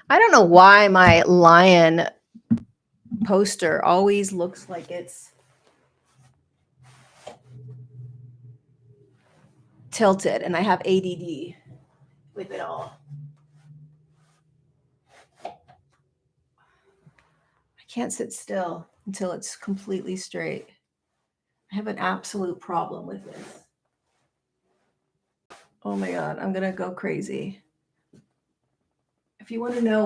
I don't know why my lion poster always looks like it's tilted, and I have ADD with it all. I can't sit still until it's completely straight. I have an absolute problem with this. Oh my God, I'm gonna go crazy. If you want to know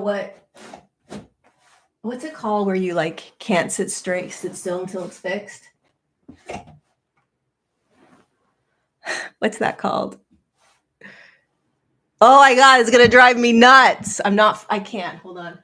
what's it called where you like can't sit still until it's fixed? What's that called? Oh my God, it's gonna drive me nuts. I can't. Hold on.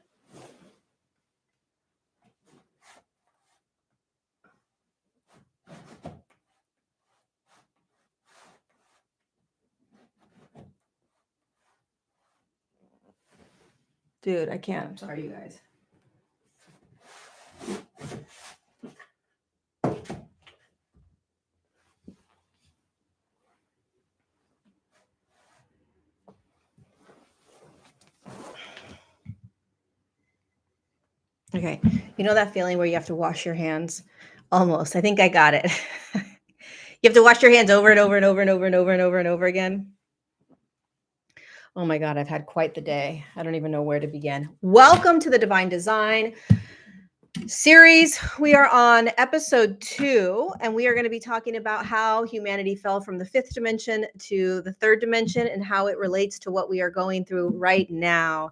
Dude, I can't. I'm sorry, you guys. Okay. You know that feeling where you have to wash your hands? Almost. I think I got it. You have to wash your hands over and over and over and over and over and over and over again. Oh my God, I've had quite the day. I don't even know where to begin. Welcome to the Divine Design series. We are on episode 2, and we are going to be talking about how humanity fell from the 5th dimension to the 3rd dimension and how it relates to what we are going through right now.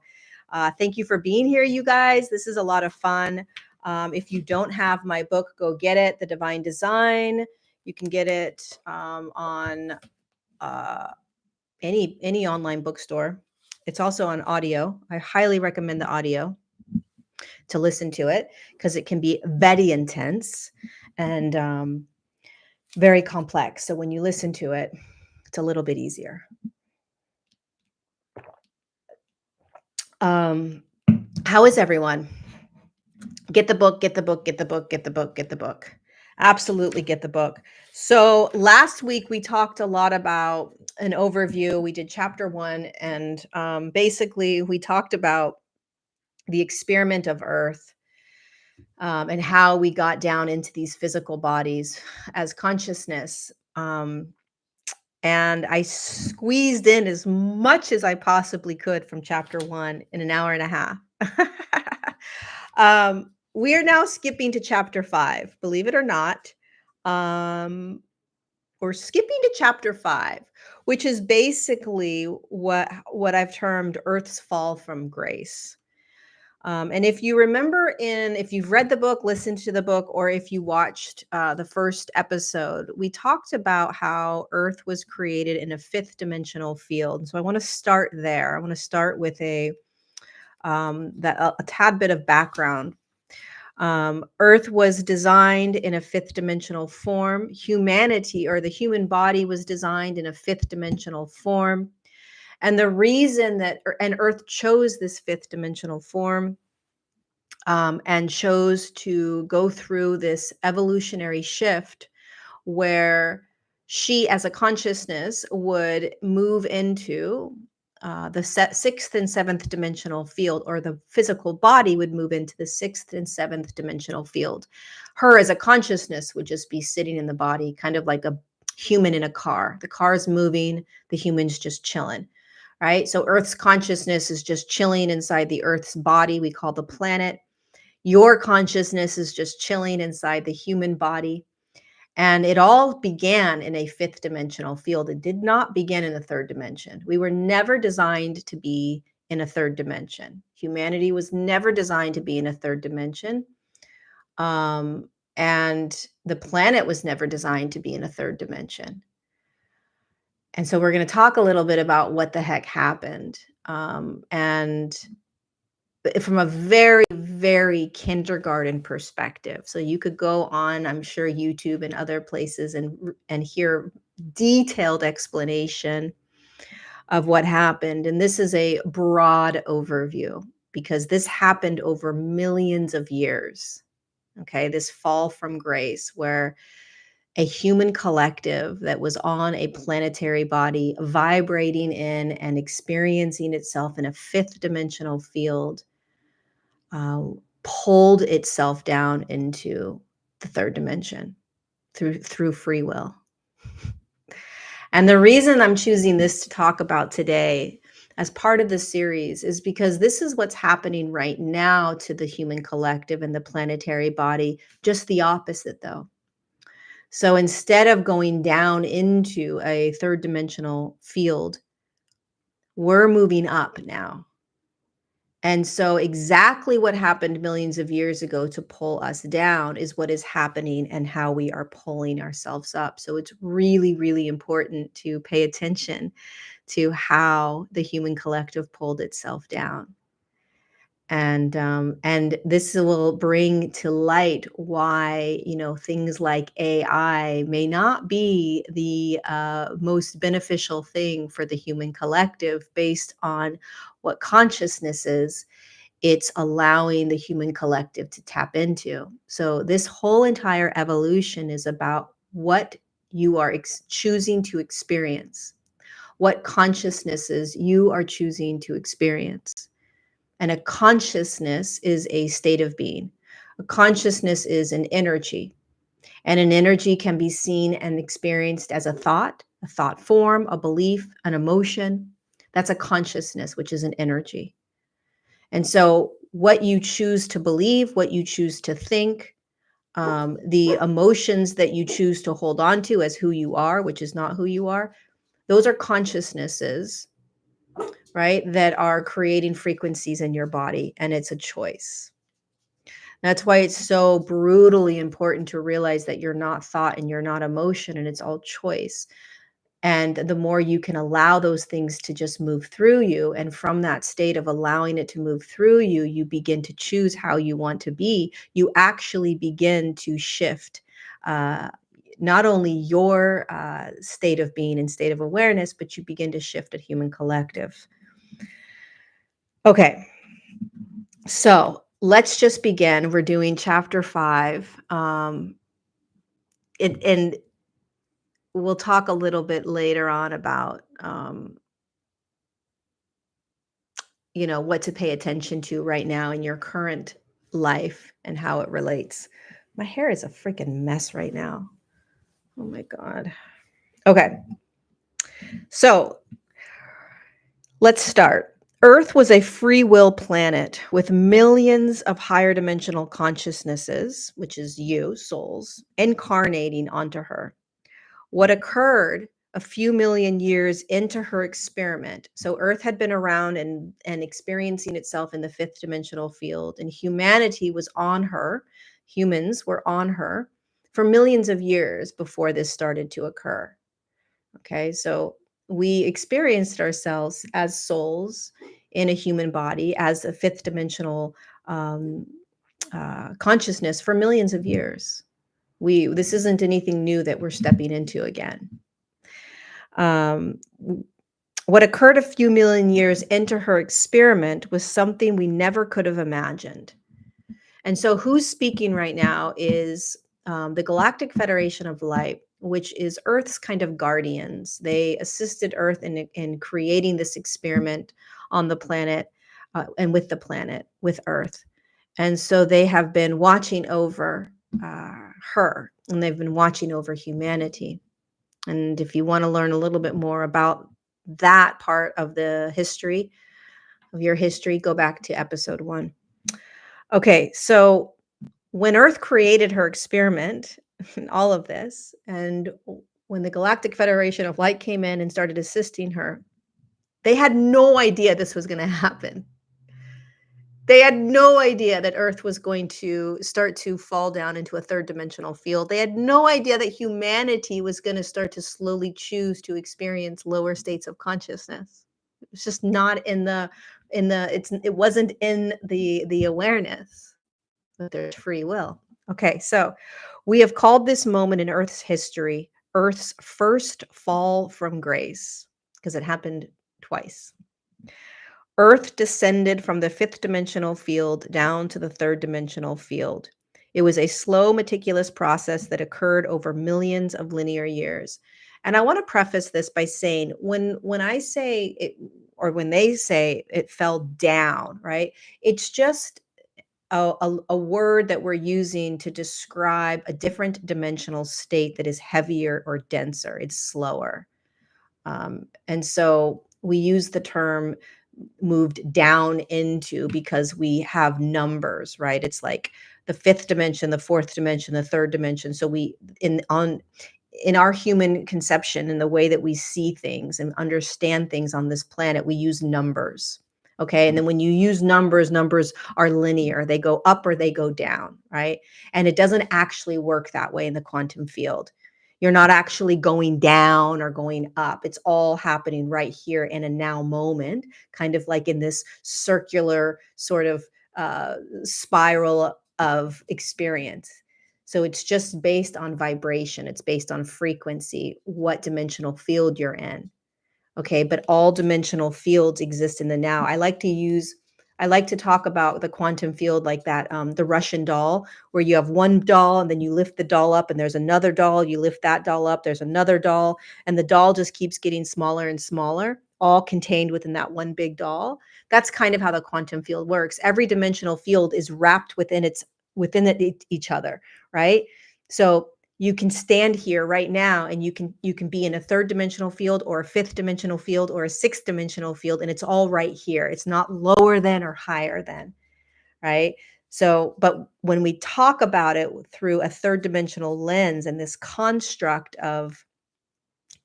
Thank you for being here, you guys. This is a lot of fun. If you don't have my book, go get it, The Divine Design. You can get it on any online bookstore. It's also on audio. I highly recommend the audio to listen to it because it can be very intense and very complex. So when you listen to it, it's a little bit easier. How is everyone? Get the book, get the book, get the book, get the book, get the book. Absolutely get the book. So last week we talked a lot about an overview. We did chapter 1, and basically we talked about the experiment of Earth and how we got down into these physical bodies as consciousness. And I squeezed in as much as I possibly could from chapter 1 in an hour and a half. We are now skipping to chapter 5, believe it or not. We're skipping to chapter 5, which is basically what I've termed Earth's fall from grace. And if you remember, if you've read the book, listened to the book, or if you watched the first episode, we talked about how Earth was created in a 5th dimensional field. So I want to start there. I want to start with a tad bit of background. Earth was designed in a 5th dimensional form. Humanity, or the human body, was designed in a 5th dimensional form. And the reason that Earth chose this 5th dimensional form and chose to go through this evolutionary shift where she, as a consciousness, would move into the 6th and 7th dimensional field, or the physical body would move into the 6th and 7th dimensional field. Her, as a consciousness, would just be sitting in the body, kind of like a human in a car. The car is moving, the human's just chilling. Right? So Earth's consciousness is just chilling inside the Earth's body we call the planet. Your consciousness is just chilling inside the human body. And it all began in a 5th dimensional field. It did not begin in the 3rd dimension. We were never designed to be in a 3rd dimension. Humanity was never designed to be in a 3rd dimension. And the planet was never designed to be in a 3rd dimension. And so we're going to talk a little bit about what the heck happened. And from a very, very kindergarten perspective. So you could go on, I'm sure, YouTube and other places and hear detailed explanation of what happened. And this is a broad overview because this happened over millions of years. Okay, this fall from grace, where a human collective that was on a planetary body, vibrating in and experiencing itself in a fifth dimensional field, uh, pulled itself down into the third dimension through free will. And the reason I'm choosing this to talk about today as part of the series is because this is what's happening right now to the human collective and the planetary body, just the opposite though. So instead of going down into a third dimensional field, we're moving up now. And so exactly what happened millions of years ago to pull us down is what is happening and how we are pulling ourselves up. So it's really, really important to pay attention to how the human collective pulled itself down. And this will bring to light why, things like AI may not be the most beneficial thing for the human collective based on what consciousness is it's allowing the human collective to tap into. So this whole entire evolution is about what you are choosing to experience, what consciousnesses you are choosing to experience. And a consciousness is a state of being. A consciousness is an energy, and an energy can be seen and experienced as a thought form, a belief, an emotion. That's a consciousness, which is an energy. And so, what you choose to believe, what you choose to think, the emotions that you choose to hold on to as who you are, which is not who you are, those are consciousnesses, right? That are creating frequencies in your body, and it's a choice. That's why it's so brutally important to realize that you're not thought and you're not emotion, and it's all choice. And the more you can allow those things to just move through you, and from that state of allowing it to move through you, you begin to choose how you want to be. You actually begin to shift uh, not only your state of being and state of awareness, but you begin to shift a human collective. Okay, so let's just begin. We're doing chapter 5. And we'll talk a little bit later on about what to pay attention to right now in your current life and how it relates. My hair is a freaking mess right now. Oh my God. Okay. So let's start. Earth was a free will planet with millions of higher dimensional consciousnesses, which is you, souls, incarnating onto her. What occurred a few million years into her experiment. So Earth had been around and experiencing itself in the fifth dimensional field, and humanity was on her. Humans were on her for millions of years before this started to occur. Okay, so we experienced ourselves as souls in a human body, as a fifth dimensional um, consciousness for millions of years. This isn't anything new that we're stepping into again. Um, what occurred a few million years into her experiment was something we never could have imagined. And so, who's speaking right now is the Galactic Federation of Light, which is Earth's kind of guardians. They assisted Earth in creating this experiment on the planet and with the planet, with Earth. And so, they have been watching over her, and they've been watching over humanity. And if you want to learn a little bit more about that part of the history, of your history, go back to episode 1. Okay, so when Earth created her experiment, all of this, and when the Galactic Federation of Light came in and started assisting her, they had no idea this was going to happen. They had no idea that Earth was going to start to fall down into a third dimensional field. They had no idea that humanity was going to start to slowly choose to experience lower states of consciousness. It was just not it wasn't in the awareness that there's free will. Okay, so we have called this moment in Earth's history Earth's first fall from grace, because it happened twice. Earth descended from the fifth dimensional field down to the third dimensional field. It was a slow, meticulous process that occurred over millions of linear years. And I want to preface this by saying when I say it, or when they say it fell down, right? It's just a word that we're using to describe a different dimensional state that is heavier or denser. It's slower. And so we use the term moved down into because we have numbers, right? It's like the fifth dimension, the fourth dimension, the third dimension. So we in our human conception, in the way that we see things and understand things on this planet, we use numbers. Okay. And then when you use numbers, numbers are linear. They go up or they go down, right? And it doesn't actually work that way in the quantum field. You're not actually going down or going up. It's all happening right here in a now moment, kind of like in this circular sort of spiral of experience. So it's just based on vibration. It's based on frequency, what dimensional field you're in. Okay, but all dimensional fields exist in the now. I like to talk about the quantum field like that, the Russian doll, where you have one doll and then you lift the doll up and there's another doll, you lift that doll up, there's another doll, and the doll just keeps getting smaller and smaller, all contained within that one big doll. That's kind of how the quantum field works. Every dimensional field is wrapped each other, right? So you can stand here right now and you can be in a third dimensional field or a fifth dimensional field or a sixth dimensional field, and it's all right here. It's not lower than or higher than, right? So, but when we talk about it through a third dimensional lens and this construct of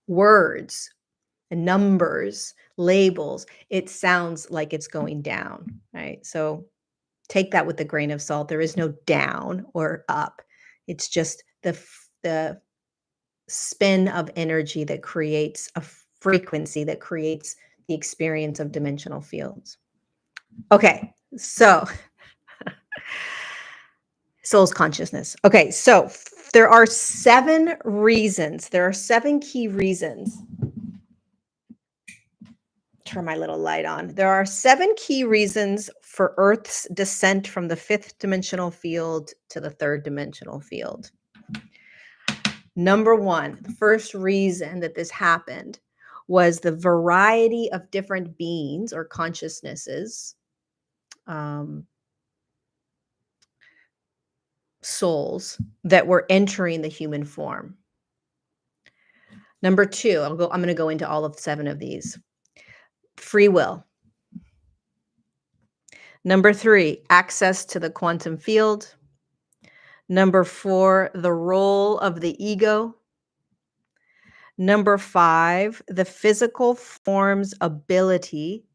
words and numbers, labels, it sounds like it's going down, right? So take that with a grain of salt. There is no down or up. It's just the spin of energy that creates a frequency that creates the experience of dimensional fields. Okay, so soul's consciousness. Okay, so there are 7 reasons. There are 7 key reasons. Turn my little light on. There are 7 key reasons for Earth's descent from the 5th dimensional field to the 3rd dimensional field. Number 1, the first reason that this happened was the variety of different beings or consciousnesses, souls that were entering the human form. Number 2, I'm going to go into all of 7 of these. Free will. Number 3, access to the quantum field. Number 4, the role of the ego. Number 5, the physical form's ability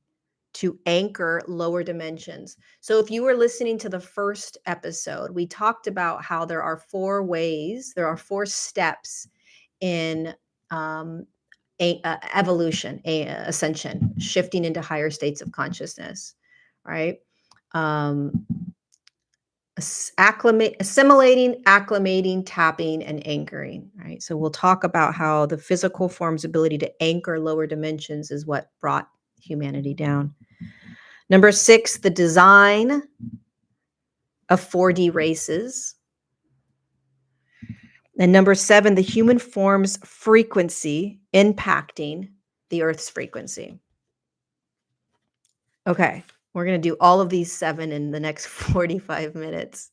to anchor lower dimensions. So if you were listening to the first episode, we talked about how there are 4 ways, there are 4 steps in evolution, ascension, shifting into higher states of consciousness, right? Assimilating, acclimating, tapping, and anchoring, right? So we'll talk about how the physical form's ability to anchor lower dimensions is what brought humanity down. Number 6, the design of 4D races. And number 7, the human form's frequency impacting the Earth's frequency. Okay, we're going to do all of these 7 in the next 45 minutes.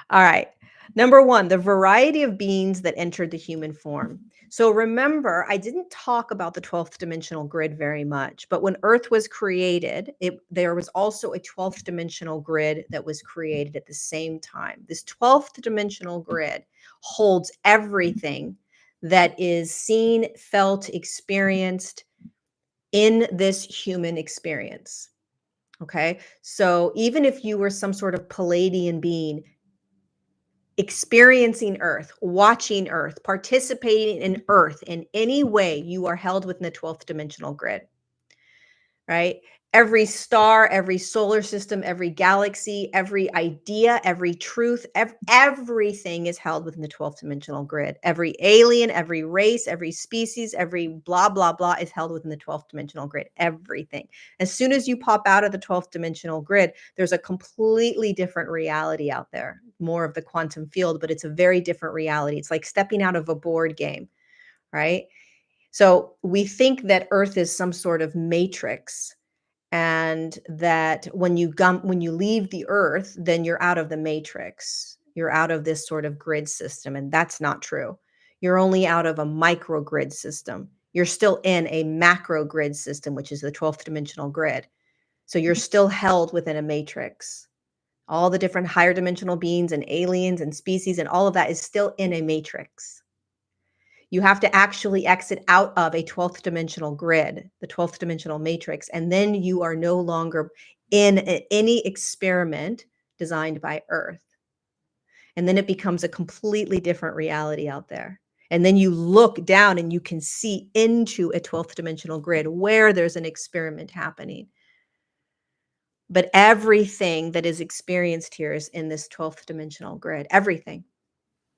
All right. Number 1, the variety of beings that entered the human form. So remember, I didn't talk about the 12th dimensional grid very much, but when Earth was created, there was also a 12th dimensional grid that was created at the same time. This 12th dimensional grid holds everything that is seen, felt, experienced in this human experience. Okay, so even if you were some sort of Palladian being, experiencing Earth, watching Earth, participating in Earth in any way, you are held within the 12th dimensional grid, right? Every star, every solar system, every galaxy, every idea, every truth, everything is held within the 12th dimensional grid. Every alien, every race, every species, every blah, blah, blah is held within the 12th dimensional grid. Everything. As soon as you pop out of the 12th dimensional grid, there's a completely different reality out there. more of the quantum field, but it's a very different reality. It's like stepping out of a board game, right? So we think that Earth is some sort of matrix, and that when you leave the Earth, then you're out of the matrix. You're out of this sort of grid system, and that's not true. You're only out of a microgrid system. You're still in a macro grid system, which is the 12th dimensional grid. So you're still held within a matrix. All the different higher dimensional beings and aliens and species and all of that is still in a matrix. You have to actually exit out of a 12th dimensional grid, the 12th dimensional matrix, and then you are no longer in any experiment designed by Earth. And then it becomes a completely different reality out there. And then you look down and you can see into a 12th dimensional grid where there's an experiment happening. But everything that is experienced here is in this 12th dimensional grid. Everything.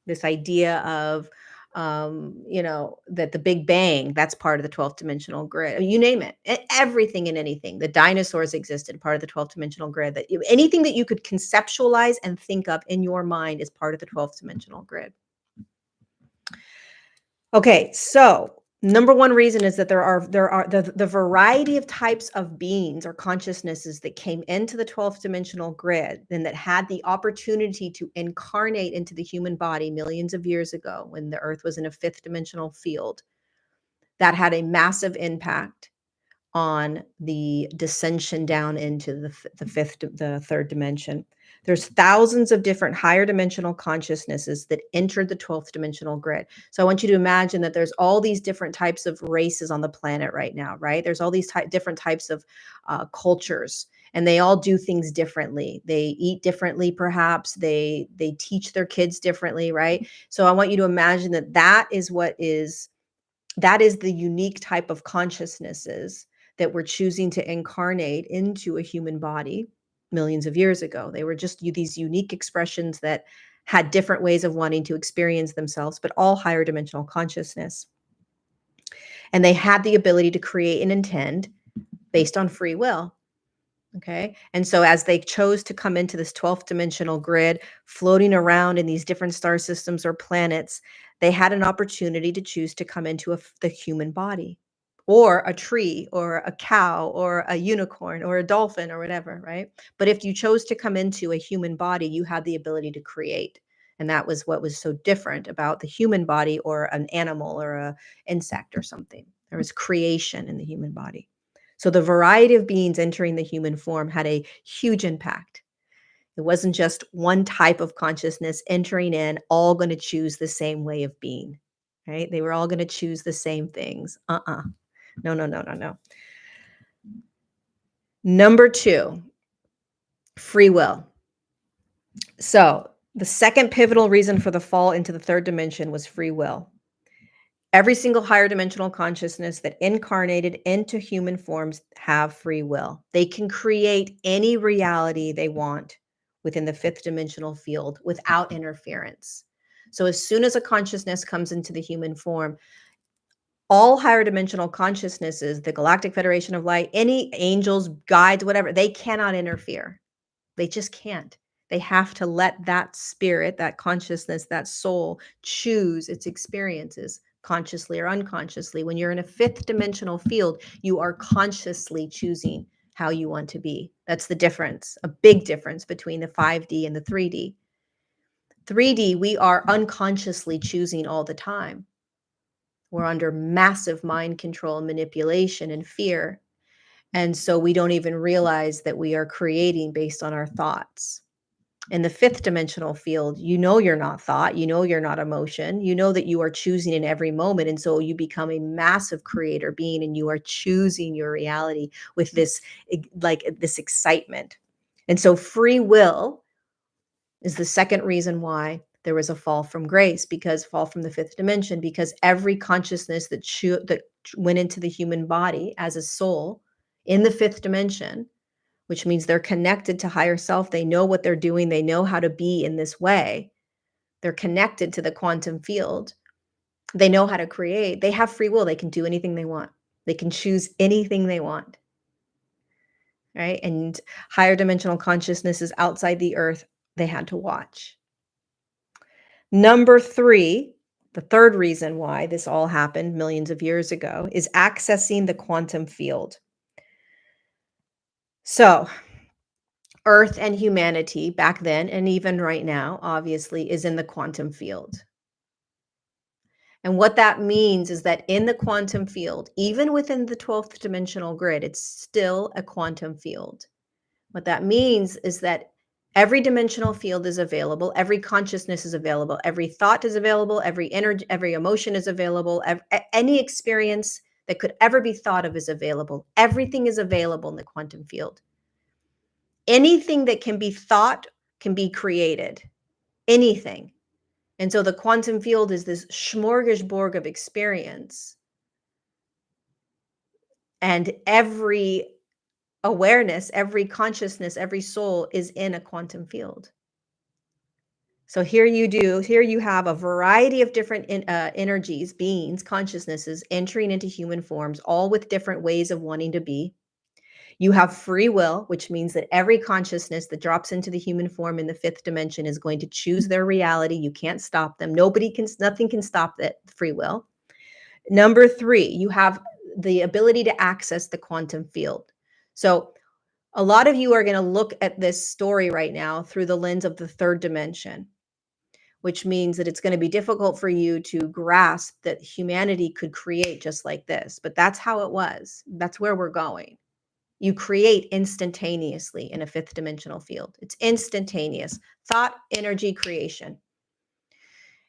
This idea of, that the Big Bang, that's part of the 12th dimensional grid. You name it. Everything and anything. The dinosaurs existed, part of the 12th dimensional grid. Anything that you could conceptualize and think of in your mind is part of the 12th dimensional grid. Okay, so number one reason is that there are the variety of types of beings or consciousnesses that came into the 12th dimensional grid and that had the opportunity to incarnate into the human body millions of years ago when the Earth was in a fifth dimensional field. That had a massive impact on the descension down into the third dimension. There's thousands of different higher dimensional consciousnesses that entered the 12th dimensional grid. So I want you to imagine that there's all these different types of races on the planet right now, right? There's all these different types of cultures, and they all do things differently. They eat differently, perhaps. They teach their kids differently, right? So I want you to imagine that is the unique type of consciousnesses that were choosing to incarnate into a human body millions of years ago. They were just these unique expressions that had different ways of wanting to experience themselves, but all higher dimensional consciousness. And they had the ability to create and intend based on free will. Okay. And so as they chose to come into this 12th dimensional grid, floating around in these different star systems or planets, they had an opportunity to choose to come into the human body, or a tree, or a cow, or a unicorn, or a dolphin, or whatever, right? But if you chose to come into a human body, you had the ability to create. And that was what was so different about the human body or an animal or a insect or something. There was creation in the human body. So the variety of beings entering the human form had a huge impact. It wasn't just one type of consciousness entering in, all going to choose the same way of being, right? They were all going to choose the same things. No, no, no, no, no. Number two, free will. So the second pivotal reason for the fall into the third dimension was free will. Every single higher dimensional consciousness that incarnated into human forms have free will. They can create any reality they want within the fifth dimensional field without interference. So as soon as a consciousness comes into the human form, all higher dimensional consciousnesses, the Galactic Federation of Light, any angels, guides, whatever, they cannot interfere. They just can't. They have to let that spirit, that consciousness, that soul choose its experiences consciously or unconsciously. When you're in a fifth dimensional field, you are consciously choosing how you want to be. That's the difference, a big difference between the 5D and the 3D. 3D, we are unconsciously choosing all the time. We're under massive mind control, manipulation, and fear. And so we don't even realize that we are creating based on our thoughts. In the fifth dimensional field, you know you're not thought, you know you're not emotion, you know that you are choosing in every moment. And so you become a massive creator being, and you are choosing your reality with this excitement. And so free will is the second reason why there was a fall from grace, because fall from the fifth dimension, because every consciousness that went into the human body as a soul in the fifth dimension, which means they're connected to higher self. They know what they're doing. They know how to be in this way. They're connected to the quantum field. They know how to create. They have free will. They can do anything they want. They can choose anything they want. Right? And higher dimensional consciousnesses outside the earth, they had to watch. Number 3, the third reason why this all happened millions of years ago is accessing the quantum field. So, Earth and humanity back then, and even right now, obviously, is in the quantum field. And what that means is that in the quantum field, even within the 12th dimensional grid, it's still a quantum field. What that means is that every dimensional field is available, every consciousness is available, every thought is available, every energy, every emotion is available, any experience that could ever be thought of is available. Everything is available in the quantum field. Anything that can be thought can be created. Anything. And so the quantum field is this smorgasbord of experience. And every awareness, every consciousness, every soul is in a quantum field. So here you have a variety of different energies, beings, consciousnesses entering into human forms, all with different ways of wanting to be. You have free will, which means that every consciousness that drops into the human form in the fifth dimension is going to choose their reality. You can't stop them. Nothing can stop that free will. Number 3, you have the ability to access the quantum field. So a lot of you are going to look at this story right now through the lens of the third dimension, which means that it's going to be difficult for you to grasp that humanity could create just like this. But that's how it was. That's where we're going. You create instantaneously in a fifth dimensional field. It's instantaneous thought, energy, creation.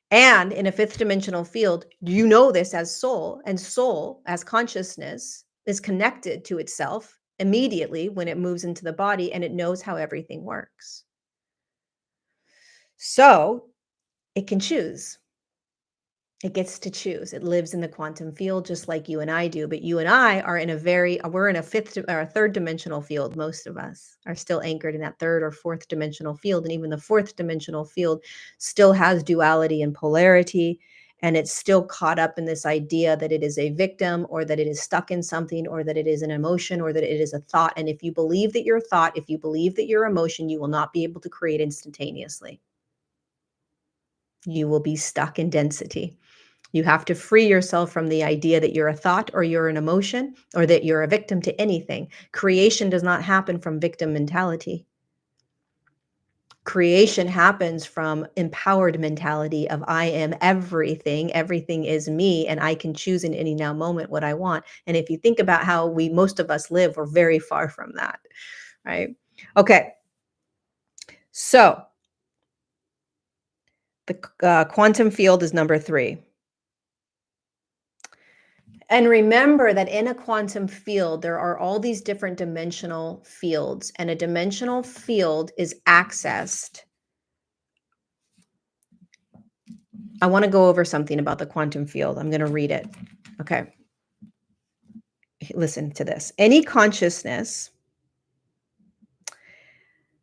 And in a fifth dimensional field, you know this as soul, and soul as consciousness is connected to itself immediately when it moves into the body, and it knows how everything works. So it can choose. It gets to choose. It lives in the quantum field just like you and I do, but you and I are we're in a fifth or a third dimensional field. Most of us are still anchored in that third or fourth dimensional field. And even the fourth dimensional field still has duality and polarity. And it's still caught up in this idea that it is a victim, or that it is stuck in something, or that it is an emotion, or that it is a thought. And if you believe that you're a thought, if you believe that you're emotion, you will not be able to create instantaneously. You will be stuck in density. You have to free yourself from the idea that you're a thought, or you're an emotion, or that you're a victim to anything. Creation does not happen from victim mentality. Creation happens from empowered mentality of I am everything, everything is me, and I can choose in any now moment what I want. And if you think about how most of us live, we're very far from that, right? Okay. So the quantum field is number 3. And remember that in a quantum field, there are all these different dimensional fields, and a dimensional field is accessed. I want to go over something about the quantum field. I'm going to read it. Okay. Listen to this. Any consciousness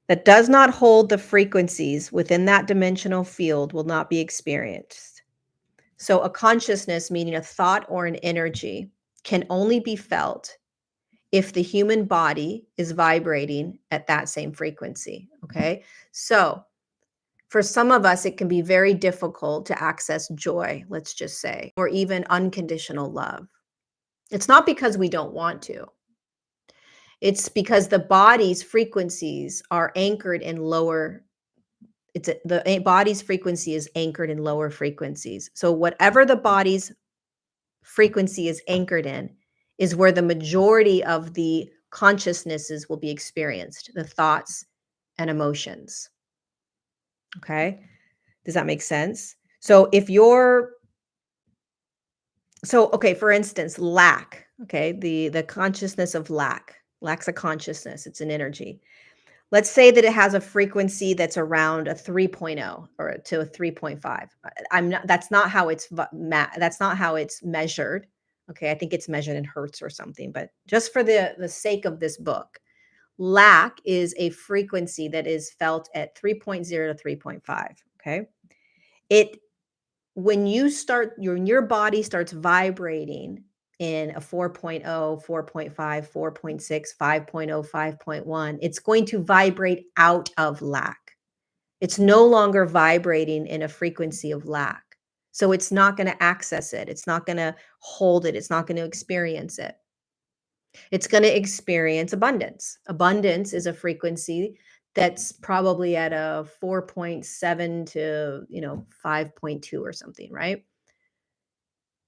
that does not hold the frequencies within that dimensional field will not be experienced. So, a consciousness, meaning a thought or an energy, can only be felt if the human body is vibrating at that same frequency. Okay. So for some of us, it can be very difficult to access joy, let's just say, or even unconditional love. It's not because we don't want to. It's because the body's frequencies are anchored in lower. The body's frequency is anchored in lower frequencies. So whatever the body's frequency is anchored in is where the majority of the consciousnesses will be experienced, the thoughts and emotions. Okay. Does that make sense? So okay, for instance, lack, okay, the consciousness of lack's a consciousness, it's an energy. Let's say that it has a frequency that's around a 3.0 or to a 3.5. That's not how that's not how it's measured. Okay, I think it's measured in hertz or something, but just for the sake of this book, lack is a frequency that is felt at 3.0 to 3.5. Okay. It When your body starts vibrating in a 4.0, 4.5, 4.6, 5.0, 5.1, it's going to vibrate out of lack. It's no longer vibrating in a frequency of lack. So it's not going to access it. It's not going to hold it. It's not going to experience it. It's going to experience abundance. Abundance is a frequency that's probably at a 4.7 to, 5.2 or something, right?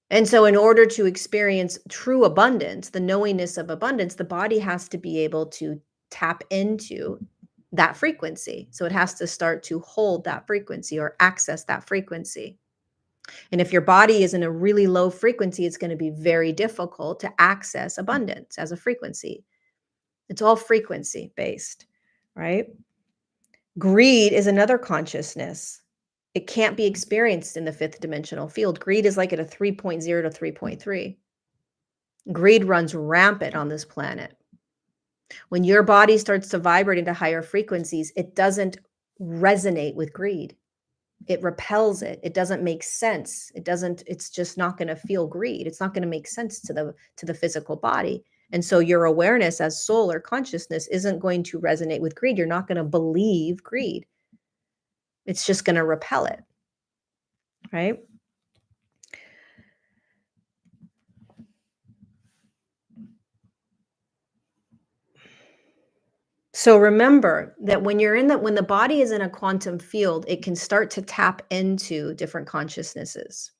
And so in order to experience true abundance, the knowingness of abundance, the body has to be able to tap into that frequency. So it has to start to hold that frequency or access that frequency. And if your body is in a really low frequency, it's going to be very difficult to access abundance as a frequency. It's all frequency based, right? Greed is another consciousness. It can't be experienced in the fifth dimensional field. Greed is like at a 3.0 to 3.3. Greed runs rampant on this planet. When your body starts to vibrate into higher frequencies, it doesn't resonate with greed. It repels it. It doesn't make sense. It's just not going to feel greed. It's not going to make sense to the physical body. And so your awareness as soul or consciousness isn't going to resonate with greed. You're not going to believe greed. It's just going to repel it. Right? So remember that when the body is in a quantum field, it can start to tap into different consciousnesses.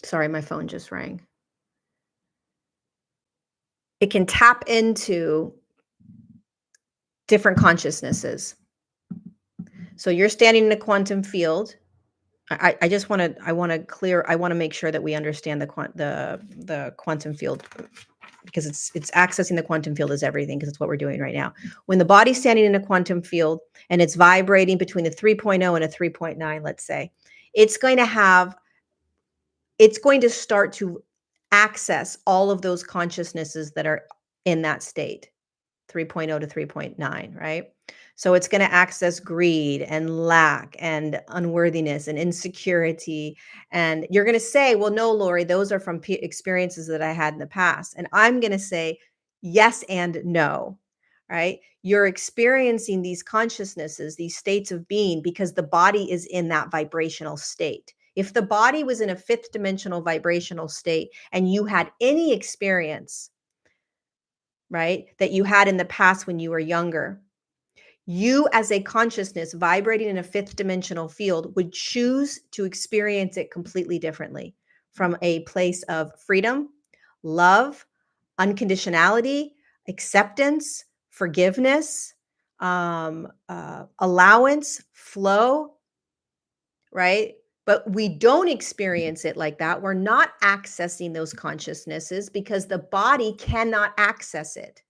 Sorry, my phone just rang. It can tap into different consciousnesses. So you're standing in a quantum field. I want to make sure that we understand the quantum field, because it's accessing the quantum field is everything, because it's what we're doing right now. When the body's standing in a quantum field and it's vibrating between a 3.0 and a 3.9, let's say, it's going to start to access all of those consciousnesses that are in that state, 3.0 to 3.9, right? So it's going to access greed and lack and unworthiness and insecurity. And you're going to say, well, no, Lori, those are from experiences that I had in the past. And I'm going to say yes and no, right? You're experiencing these consciousnesses, these states of being, because the body is in that vibrational state. If the body was in a fifth dimensional vibrational state and you had any experience, right, that you had in the past when you were younger, you as a consciousness vibrating in a fifth dimensional field would choose to experience it completely differently, from a place of freedom, love, unconditionality, acceptance, forgiveness, allowance, flow, right? But we don't experience it like that. We're not accessing those consciousnesses because the body cannot access it.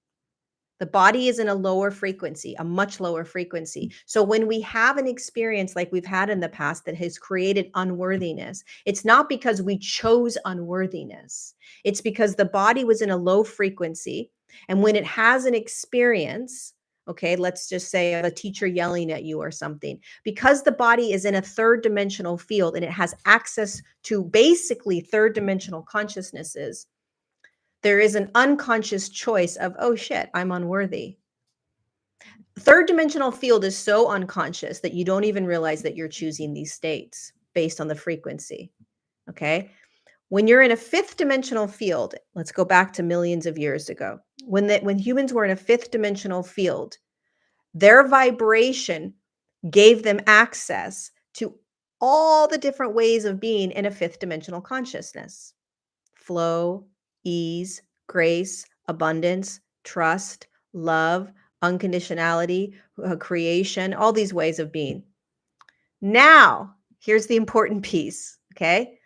The body is in a lower frequency, a much lower frequency. So when we have an experience like we've had in the past that has created unworthiness, it's not because we chose unworthiness. It's because the body was in a low frequency. And when it has an experience, okay, let's just say a teacher yelling at you or something, because the body is in a third dimensional field and it has access to basically third dimensional consciousnesses, there is an unconscious choice of, oh shit, I'm unworthy. Third dimensional field is so unconscious that you don't even realize that you're choosing these states based on the frequency. Okay. When you're in a fifth dimensional field, let's go back to millions of years ago. When humans were in a fifth dimensional field, their vibration gave them access to all the different ways of being in a fifth dimensional consciousness: flow, ease, grace, abundance, trust, love, unconditionality, creation, all these ways of being. Now, here's the important piece, okay?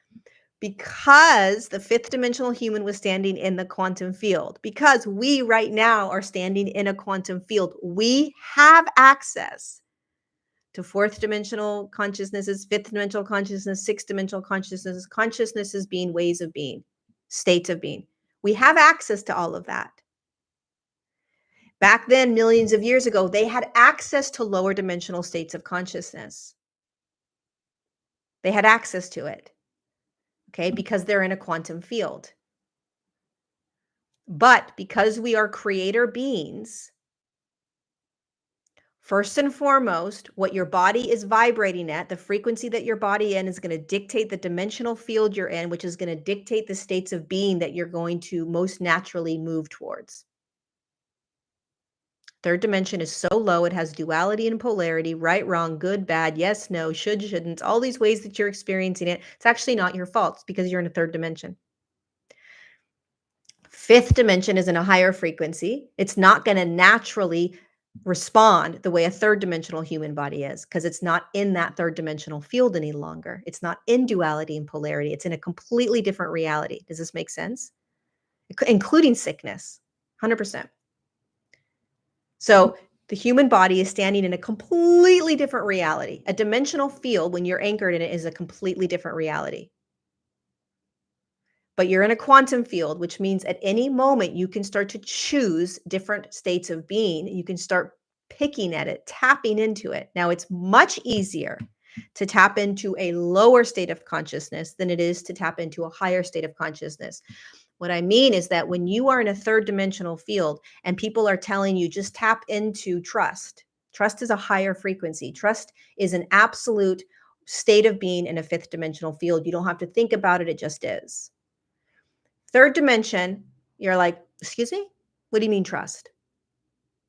Because the fifth dimensional human was standing in the quantum field, because we right now are standing in a quantum field, we have access to fourth dimensional consciousnesses, fifth dimensional consciousness, sixth dimensional consciousnesses, consciousnesses being ways of being, states of being. We have access to all of that. Back then, millions of years ago, they had access to lower dimensional states of consciousness. They had access to it, okay, because they're in a quantum field. But because we are creator beings, first and foremost, what your body is vibrating at, the frequency that your body in is going to dictate the dimensional field you're in, which is going to dictate the states of being that you're going to most naturally move towards. Third dimension is so low, it has duality and polarity, right, wrong, good, bad, yes, no, should, shouldn't, all these ways that you're experiencing it. It's actually not your fault. It's because you're in a third dimension. Fifth dimension is in a higher frequency. It's not going to naturally respond the way a third dimensional human body is because it's not in that third dimensional field any longer. It's not in duality and polarity. It's in a completely different reality. Does this make sense? Including sickness, 100%. So the human body is standing in a completely different reality. A dimensional field, when you're anchored in it, is a completely different reality. But you're in a quantum field, which means at any moment you can start to choose different states of being. You can start picking at it, tapping into it. Now, it's much easier to tap into a lower state of consciousness than it is to tap into a higher state of consciousness. What I mean is that when you are in a third dimensional field and people are telling you just tap into trust, trust is a higher frequency. Trust is an absolute state of being in a fifth dimensional field. You don't have to think about it, it just is. Third dimension, you're like, excuse me? What do you mean trust?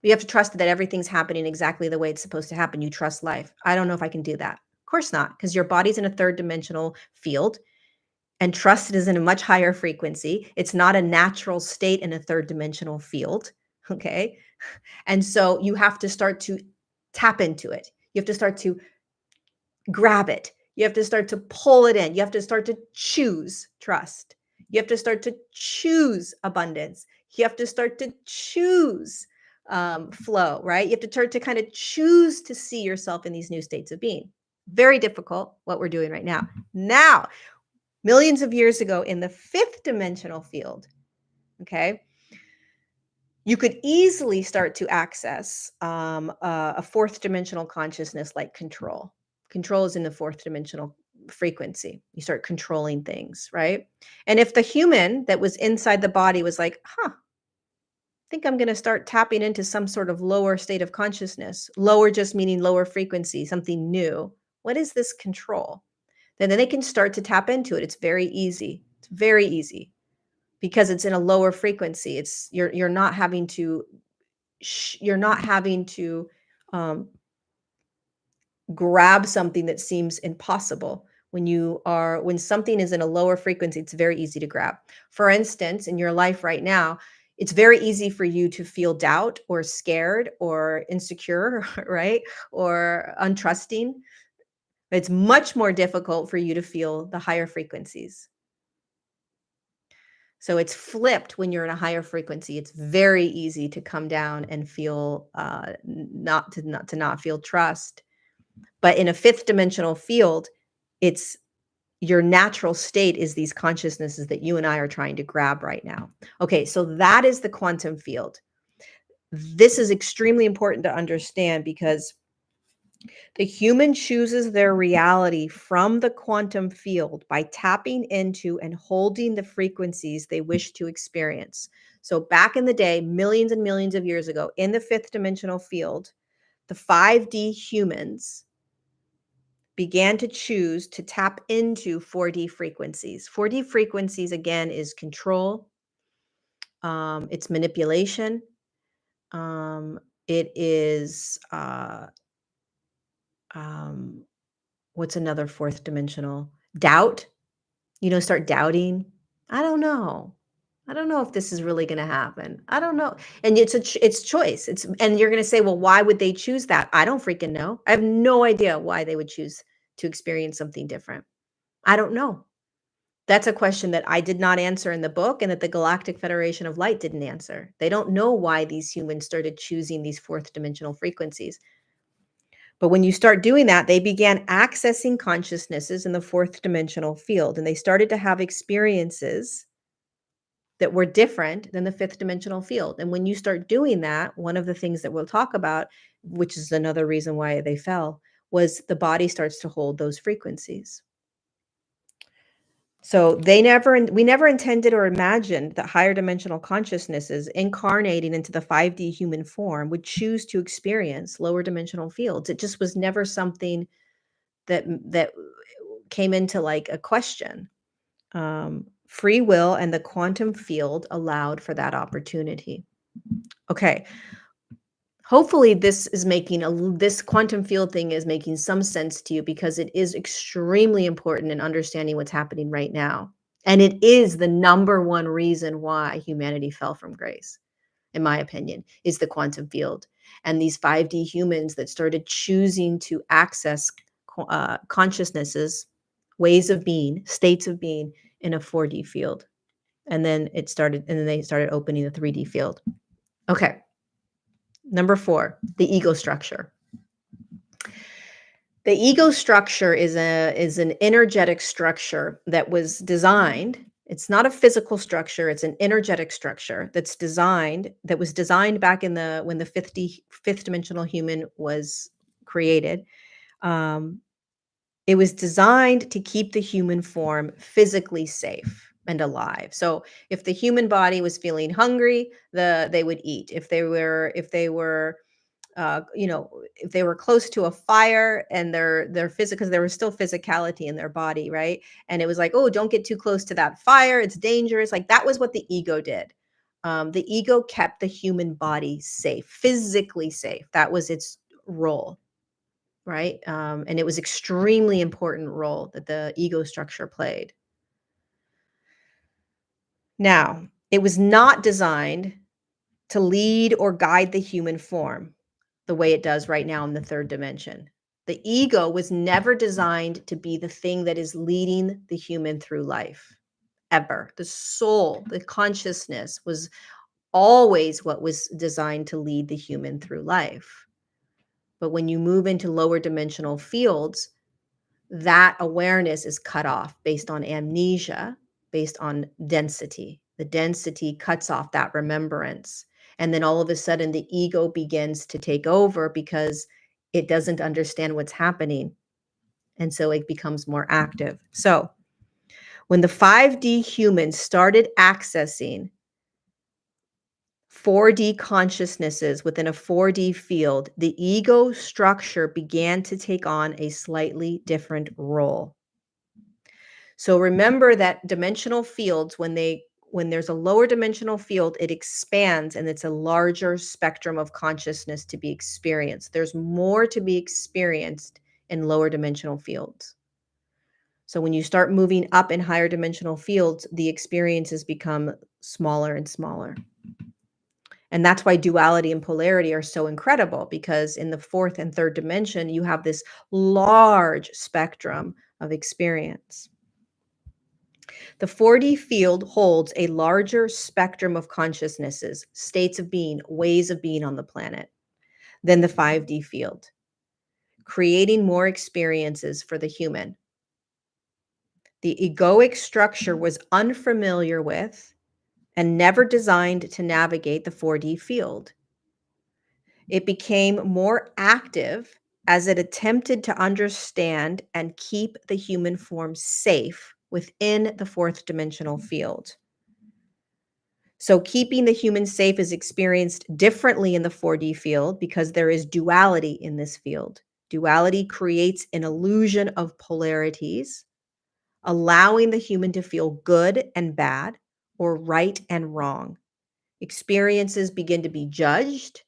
You have to trust that everything's happening exactly the way it's supposed to happen. You trust life. I don't know if I can do that. Of course not, because your body's in a third dimensional field and trust is in a much higher frequency. It's not a natural state in a third dimensional field. Okay. And so you have to start to tap into it. You have to start to grab it. You have to start to pull it in. You have to start to choose trust. You have to start to choose abundance. You have to start to choose flow, right? You have to start to kind of choose to see yourself in these new states of being. Very difficult, what we're doing right now. Now, millions of years ago in the fifth dimensional field, okay, you could easily start to access a fourth dimensional consciousness like control. Control is in the fourth dimensional frequency. You start controlling things, right? And if the human that was inside the body was like, I think I'm going to start tapping into some sort of lower state of consciousness, lower just meaning lower frequency, something new. What is this control? Then they can start to tap into it. It's very easy. It's very easy because it's in a lower frequency. It's you're not having to um, grab something that seems impossible. When something is in a lower frequency, it's very easy to grab. For instance, in your life right now, it's very easy for you to feel doubt or scared or insecure, right? Or untrusting. It's much more difficult for you to feel the higher frequencies. So it's flipped when you're in a higher frequency. It's very easy to come down and feel not feel trust. But in a fifth dimensional field, it's your natural state is these consciousnesses that you and I are trying to grab right now. Okay, so that is the quantum field. This is extremely important to understand because the human chooses their reality from the quantum field by tapping into and holding the frequencies they wish to experience. So back in the day, millions and millions of years ago, in the fifth dimensional field, the 5D humans began to choose to tap into 4D frequencies. 4D frequencies, again, is control, it's manipulation, it is, what's another fourth dimensional? Doubt. Start doubting. I don't know. I don't know if this is really going to happen. I don't know. And it's choice. And you're going to say, well, why would they choose that? I don't freaking know. I have no idea why they would choose to experience something different. I don't know. That's a question that I did not answer in the book and that the Galactic Federation of Light didn't answer. They don't know why these humans started choosing these fourth dimensional frequencies. But when you start doing that, they began accessing consciousnesses in the fourth dimensional field, and they started to have experiences that were different than the fifth dimensional field. And when you start doing that, one of the things that we'll talk about, which is another reason why they fell, was the body starts to hold those frequencies. So we never intended or imagined that higher dimensional consciousnesses incarnating into the 5D human form would choose to experience lower dimensional fields. It just was never something that came into like a question. Free will and the quantum field allowed for that opportunity. Okay. Hopefully this quantum field thing is making some sense to you, because it is extremely important in understanding what's happening right now. And it is the number one reason why humanity fell from grace, in my opinion, is the quantum field. And these 5D humans that started choosing to access consciousnesses, ways of being, states of being in a 4D field. And then they started opening the 3D field. Okay. Number 4, the ego structure. The ego structure is an energetic structure that was designed. It's not a physical structure, it's an energetic structure that was designed back when the fifth dimensional human was created. It was designed to keep the human form physically safe and alive. So if the human body was feeling hungry, they would eat. If they were if they were close to a fire and their physical, because there was still physicality in their body, right? And it was like, oh, don't get too close to that fire, it's dangerous. Like that was what the ego did. The ego kept the human body safe, physically safe. That was its role, right? And it was extremely important role that the ego structure played. Now, it was not designed to lead or guide the human form the way it does right now in the third dimension. The ego was never designed to be the thing that is leading the human through life, ever. The soul, the consciousness was always what was designed to lead the human through life. But when you move into lower dimensional fields, that awareness is cut off based on amnesia, based on density. The density cuts off that remembrance. And then all of a sudden, the ego begins to take over because it doesn't understand what's happening. And so it becomes more active. So when the 5D humans started accessing 4D consciousnesses within a 4D field, the ego structure began to take on a slightly different role. So remember that dimensional fields, when there's a lower dimensional field, it expands and it's a larger spectrum of consciousness to be experienced. There's more to be experienced in lower dimensional fields. So when you start moving up in higher dimensional fields, the experiences become smaller and smaller. And that's why duality and polarity are so incredible, because in the fourth and third dimension, you have this large spectrum of experience. The 4D field holds a larger spectrum of consciousnesses, states of being, ways of being on the planet than the 5D field, creating more experiences for the human. The egoic structure was unfamiliar with and never designed to navigate the 4D field. It became more active as it attempted to understand and keep the human form safe within the fourth dimensional field. So keeping the human safe is experienced differently in the 4D field because there is duality in this field. Duality creates an illusion of polarities, allowing the human to feel good and bad or right and wrong. Experiences begin to be judged,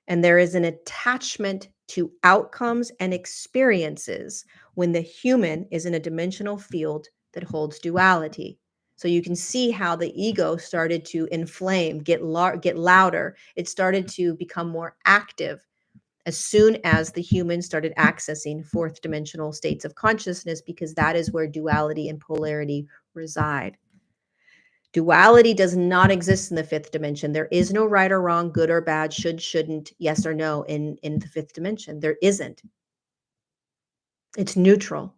and there is an attachment to outcomes and experiences when the human is in a dimensional field that holds duality. So you can see how the ego started to inflame, get louder. It started to become more active as soon as the human started accessing fourth dimensional states of consciousness, because that is where duality and polarity reside. Duality does not exist in the fifth dimension. There is no right or wrong, good or bad, should, shouldn't, yes or no in the fifth dimension. There isn't. It's neutral.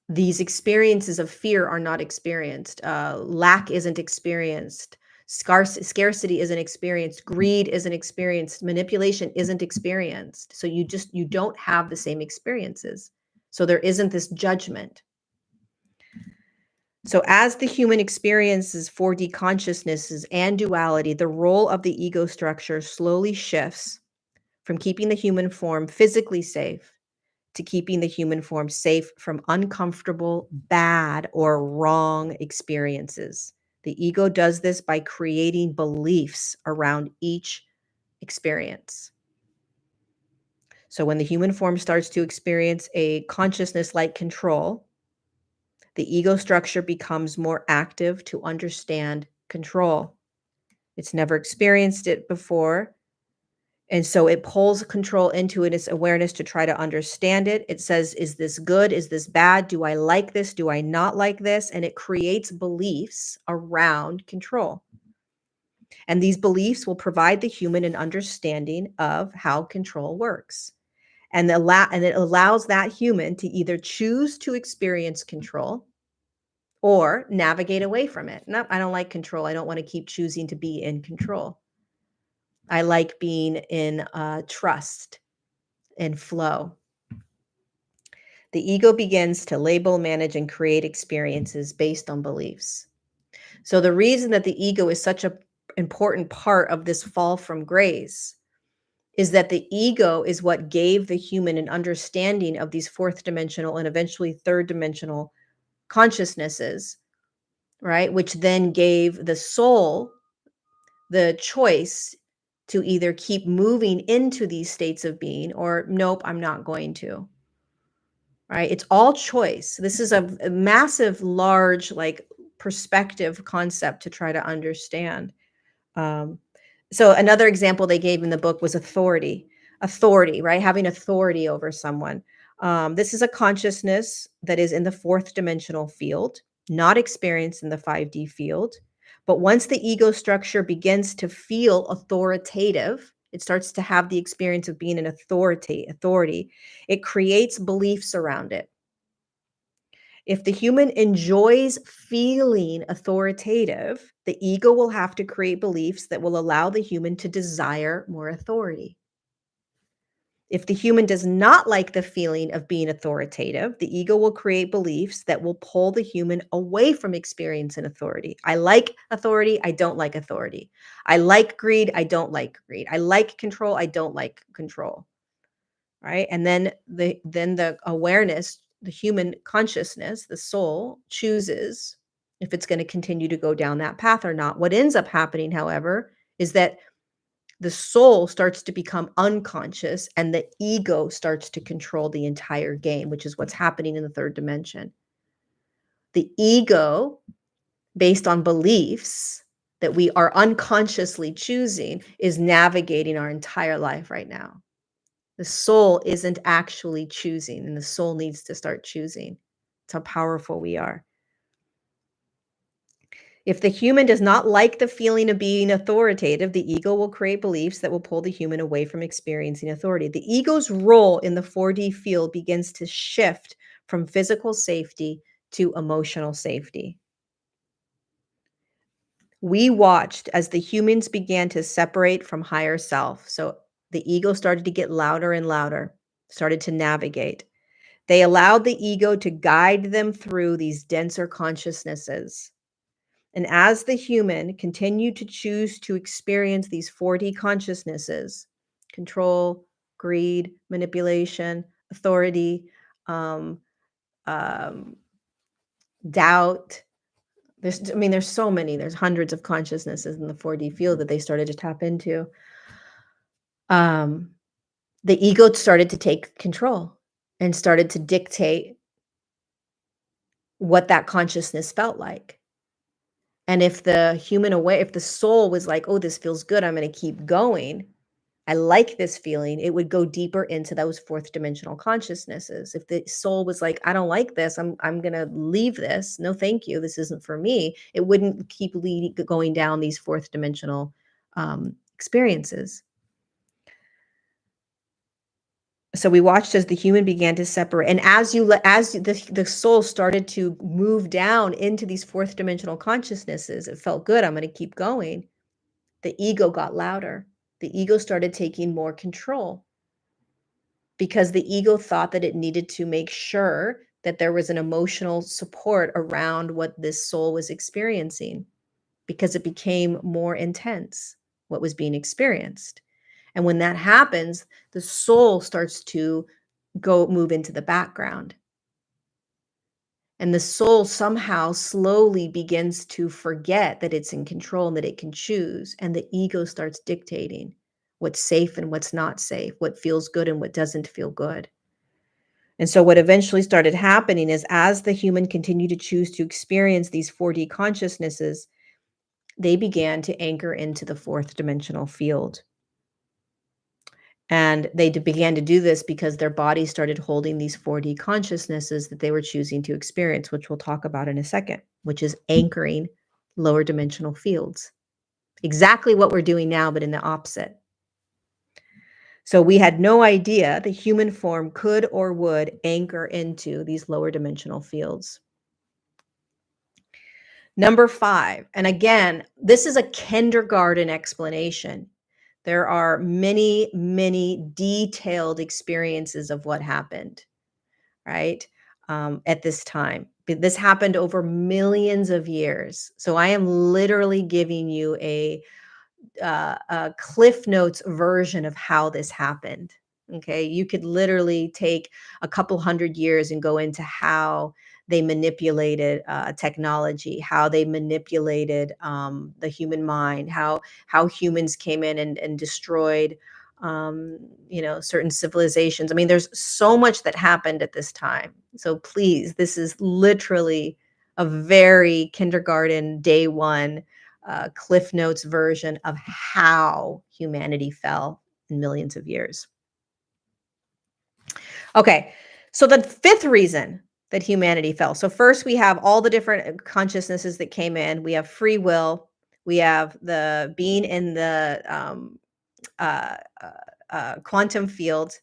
These experiences of fear are not experienced. Lack isn't experienced. Scarcity isn't experienced. Greed isn't experienced. Manipulation isn't experienced. So you don't have the same experiences. So there isn't this judgment. So, as the human experiences 4D consciousnesses and duality, the role of the ego structure slowly shifts from keeping the human form physically safe to keeping the human form safe from uncomfortable, bad, or wrong experiences. The ego does this by creating beliefs around each experience. So, when the human form starts to experience a consciousness like control, the ego structure becomes more active to understand control. It's never experienced it before. And so it pulls control into it, its awareness to try to understand it. It says, is this good? Is this bad? Do I like this? Do I not like this? And it creates beliefs around control. And these beliefs will provide the human an understanding of how control works. And it allows that human to either choose to experience control or navigate away from it. No, I don't like control. I don't want to keep choosing to be in control. I like being in trust and flow. The ego begins to label, manage, and create experiences based on beliefs. So the reason that the ego is such an important part of this fall from grace is that the ego is what gave the human an understanding of these fourth dimensional and eventually third dimensional consciousnesses, right? Which then gave the soul the choice to either keep moving into these states of being or nope, I'm not going to. Right? It's all choice. This is a massive, large, like perspective concept to try to understand. Um, so another example they gave in the book was authority, right? Having authority over someone. This is a consciousness that is in the fourth dimensional field, not experienced in the 5D field. But once the ego structure begins to feel authoritative, it starts to have the experience of being an authority, it creates beliefs around it. If the human enjoys feeling authoritative, the ego will have to create beliefs that will allow the human to desire more authority. If the human does not like the feeling of being authoritative, the ego will create beliefs that will pull the human away from experiencing authority. I like authority. I don't like authority. I like greed. I don't like greed. I like control. I don't like control. Right? And then the awareness, the human consciousness, the soul chooses if it's going to continue to go down that path or not. What ends up happening, however, is that the soul starts to become unconscious and the ego starts to control the entire game, which is what's happening in the third dimension. The ego, based on beliefs that we are unconsciously choosing, is navigating our entire life right now. The soul isn't actually choosing, and the soul needs to start choosing. It's how powerful we are. If the human does not like the feeling of being authoritative, the ego will create beliefs that will pull the human away from experiencing authority. The ego's role in the 4D field begins to shift from physical safety to emotional safety. We watched as the humans began to separate from higher self. So the ego started to get louder and louder, started to navigate. They allowed the ego to guide them through these denser consciousnesses. And as the human continued to choose to experience these 4D consciousnesses, control, greed, manipulation, authority, um, um, doubt, there's so many, there's hundreds of consciousnesses in the 4D field that they started to tap into. Um, the ego started to take control and started to dictate what that consciousness felt like. And if if the soul was like, oh, this feels good, I'm going to keep going. I like this feeling. It would go deeper into those fourth dimensional consciousnesses. If the soul was like, I don't like this, I'm going to leave this. No, thank you. This isn't for me. It wouldn't keep going down these fourth dimensional experiences. So we watched as the human began to separate, and as the soul started to move down into these fourth dimensional consciousnesses, it felt good. I'm going to keep going. The ego got louder. The ego started taking more control because the ego thought that it needed to make sure that there was an emotional support around what this soul was experiencing because it became more intense, what was being experienced. And when that happens, the soul starts to move into the background. And the soul somehow slowly begins to forget that it's in control and that it can choose. And the ego starts dictating what's safe and what's not safe, what feels good and what doesn't feel good. And so, what eventually started happening is as the human continued to choose to experience these 4D consciousnesses, they began to anchor into the fourth dimensional field. And they began to do this because their body started holding these 4D consciousnesses that they were choosing to experience, which we'll talk about in a second, which is anchoring lower dimensional fields. Exactly what we're doing now, but in the opposite. So we had no idea the human form could or would anchor into these lower dimensional fields. Number 5, and again, this is a kindergarten explanation. There are many, many detailed experiences of what happened, right? At this time. This happened over millions of years. So I am literally giving you a Cliff Notes version of how this happened. Okay. You could literally take a couple hundred years and go into how they manipulated technology, how they manipulated the human mind, how humans came in and destroyed certain civilizations. I mean, there's so much that happened at this time. So please, this is literally a very kindergarten day one Cliff Notes version of how humanity fell in millions of years. Okay, so the fifth reason that humanity fell. So first we have all the different consciousnesses that came in. We have free will. We have the being in the uh, quantum field.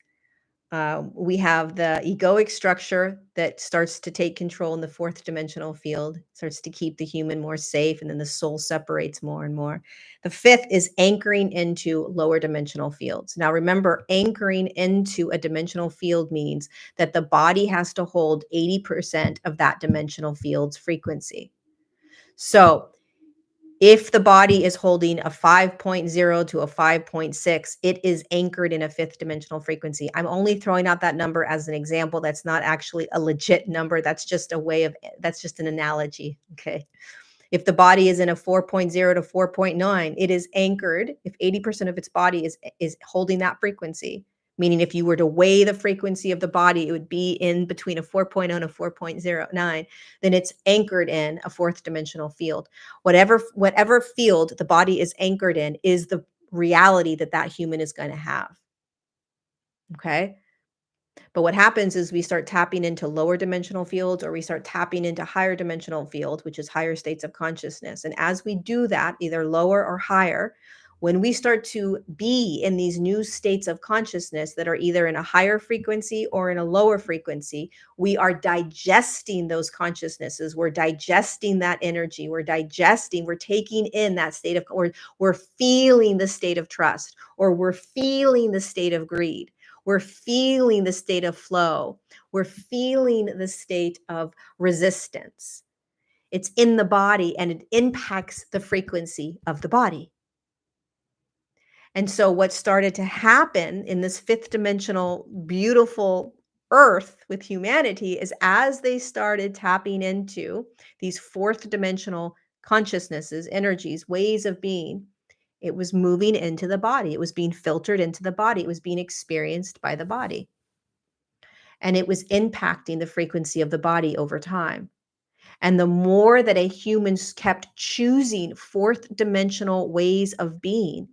We have the egoic structure that starts to take control in the fourth dimensional field, starts to keep the human more safe, and then the soul separates more and more. The fifth is anchoring into lower dimensional fields. Now, remember, anchoring into a dimensional field means that the body has to hold 80% of that dimensional field's frequency. So, if the body is holding a 5.0 to a 5.6, it is anchored in a fifth dimensional frequency. I'm only throwing out that number as an example. That's not actually a legit number. That's just an analogy. Okay. If the body is in a 4.0 to 4.9, it is anchored. If 80% of its body is holding that frequency, meaning if you were to weigh the frequency of the body, it would be in between a 4.0 and a 4.09, then it's anchored in a fourth dimensional field. Whatever field the body is anchored in is the reality that human is going to have. Okay? But what happens is we start tapping into lower dimensional fields, or we start tapping into higher dimensional field, which is higher states of consciousness. And as we do that, either lower or higher, when we start to be in these new states of consciousness that are either in a higher frequency or in a lower frequency, we are digesting those consciousnesses. We're digesting that energy. We're taking in that state of, or we're feeling the state of trust, or we're feeling the state of greed. We're feeling the state of flow. We're feeling the state of resistance. It's in the body and it impacts the frequency of the body. And so what started to happen in this fifth dimensional, beautiful earth with humanity is as they started tapping into these fourth dimensional consciousnesses, energies, ways of being, it was moving into the body. It was being filtered into the body. It was being experienced by the body. And it was impacting the frequency of the body over time. And the more that a human kept choosing fourth dimensional ways of being,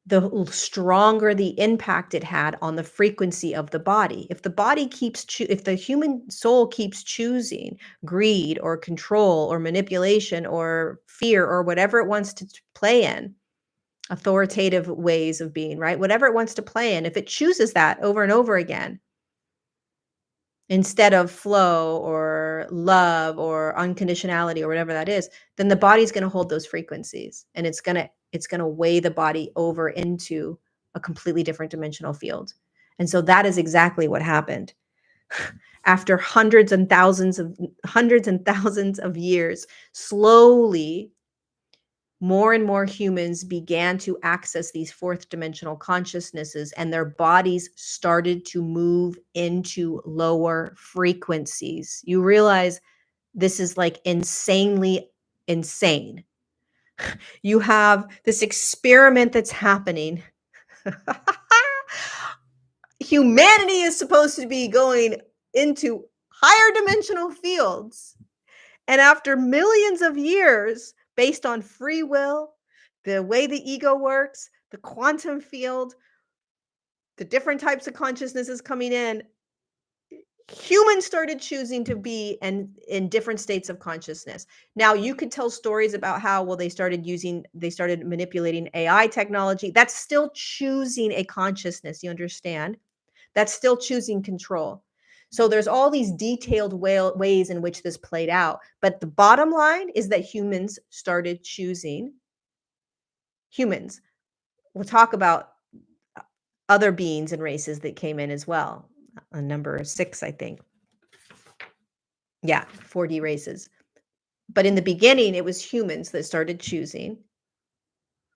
the stronger the impact it had on the frequency of the body. If the human soul keeps choosing greed or control or manipulation or fear or whatever it wants to play in, authoritative ways of being, right? Whatever it wants to play in, if it chooses that over and over again, instead of flow or love or unconditionality or whatever that is, then the body's going to hold those frequencies, and it's going to weigh the body over into a completely different dimensional field. And so that is exactly what happened. After hundreds and thousands of years, slowly more and more humans began to access these fourth dimensional consciousnesses, and their bodies started to move into lower frequencies. You realize this is like insanely insane. You have this experiment that's happening. Humanity is supposed to be going into higher dimensional fields. And after millions of years, based on free will, the way the ego works, the quantum field, the different types of consciousnesses coming in, humans started choosing to be in different states of consciousness. Now, you could tell stories about how, well, they started manipulating AI technology. That's still choosing a consciousness, you understand? That's still choosing control. So there's all these detailed ways in which this played out. But the bottom line is that humans started choosing humans. We'll talk about other beings and races that came in as well. A number 6, I think. Yeah, 4D races. But in the beginning, it was humans that started choosing.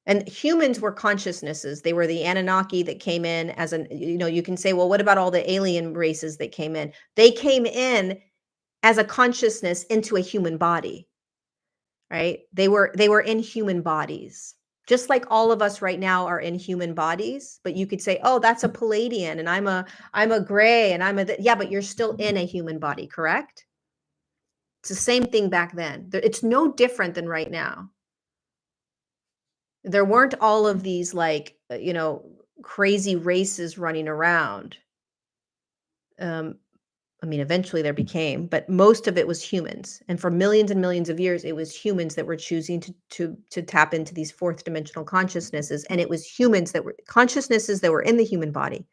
And humans were consciousnesses. They were the Anunnaki that came in as you can say, well, what about all the alien races that came in? They came in as a consciousness into a human body, right? They were in human bodies. Just like all of us right now are in human bodies, but you could say, oh, that's a Palladian and I'm a gray and yeah, but you're still in a human body, correct? It's the same thing back then. It's no different than right now. There weren't all of these crazy races running around. Eventually there became, but most of it was humans. And for millions and millions of years, it was humans that were choosing to tap into these fourth dimensional consciousnesses. And it was consciousnesses that were in the human body.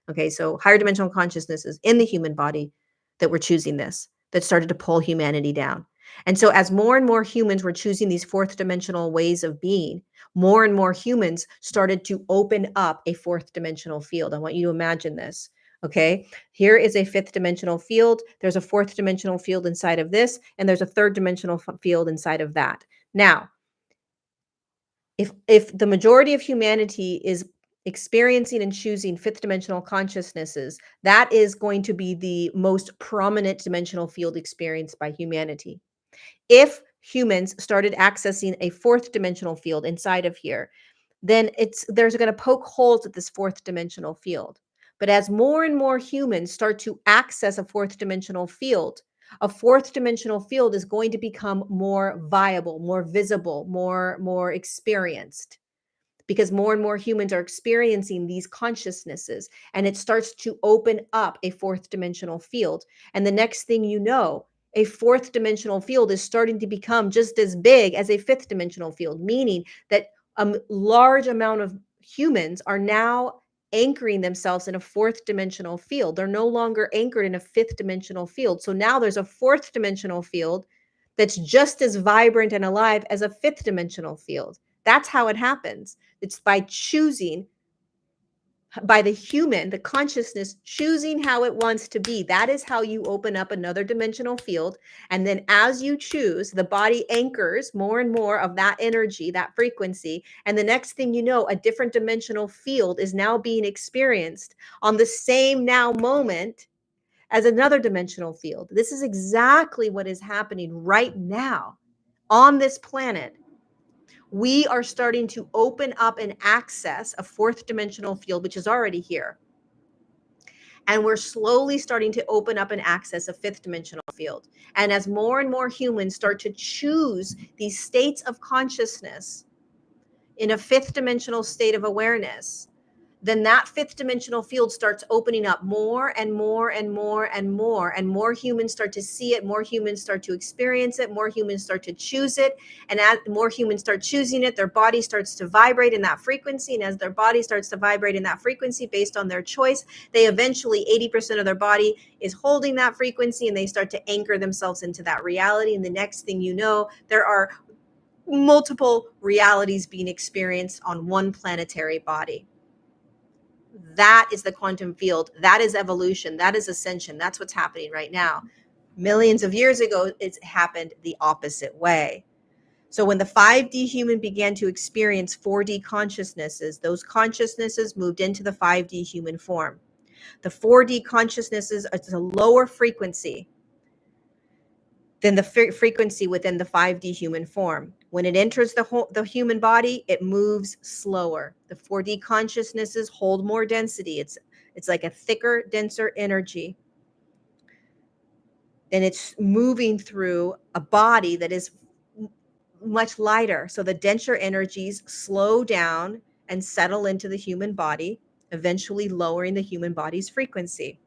Okay, so higher dimensional consciousnesses in the human body that were choosing this, that started to pull humanity down. And so as more and more humans were choosing these fourth dimensional ways of being, more and more humans started to open up a fourth dimensional field. I want you to imagine this. Okay, here is a fifth dimensional field. There's a fourth dimensional field inside of this, and there's a third dimensional field inside of that. Now, if the majority of humanity is experiencing and choosing fifth dimensional consciousnesses, that is going to be the most prominent dimensional field experienced by humanity. If humans started accessing a fourth dimensional field inside of here, then there's going to poke holes at this fourth dimensional field. But as more and more humans start to access a fourth dimensional field is going to become more viable, more visible, more experienced, because more and more humans are experiencing these consciousnesses, and it starts to open up a fourth dimensional field. And the next thing you know, a fourth dimensional field is starting to become just as big as a fifth dimensional field, meaning that a large amount of humans are now anchoring themselves in a fourth dimensional field. They're no longer anchored in a fifth dimensional field. So now there's a fourth dimensional field that's just as vibrant and alive as a fifth dimensional field. That's how it happens. It's by choosing, by the human, the consciousness choosing how it wants to be. That is how you open up another dimensional field. And then as you choose, the body anchors more and more of that energy, that frequency. And the next thing you know, a different dimensional field is now being experienced on the same now moment as another dimensional field. This is exactly what is happening right now on this planet. We are starting to open up and access a fourth dimensional field, which is already here. And we're slowly starting to open up and access a fifth dimensional field. And as more and more humans start to choose these states of consciousness in a fifth dimensional state of awareness, then that fifth dimensional field starts opening up more and more and more and more, and more humans start to see it, more humans start to experience it, more humans start to choose it. And as more humans start choosing it, their body starts to vibrate in that frequency. And as their body starts to vibrate in that frequency based on their choice, they eventually, 80% of their body is holding that frequency, and they start to anchor themselves into that reality. And the next thing you know, there are multiple realities being experienced on one planetary body. That is the quantum field. That is evolution. That is ascension. That's what's happening right now. Millions of years ago, it happened the opposite way. So when the 5D human began to experience 4D consciousnesses, those consciousnesses moved into the 5D human form. The 4D consciousnesses is a lower frequency than the frequency within the 5D human form. When it enters the human body, it moves slower. The 4D consciousnesses hold more density. It's like a thicker, denser energy. And it's moving through a body that is much lighter. So the denser energies slow down and settle into the human body, eventually lowering the human body's frequency.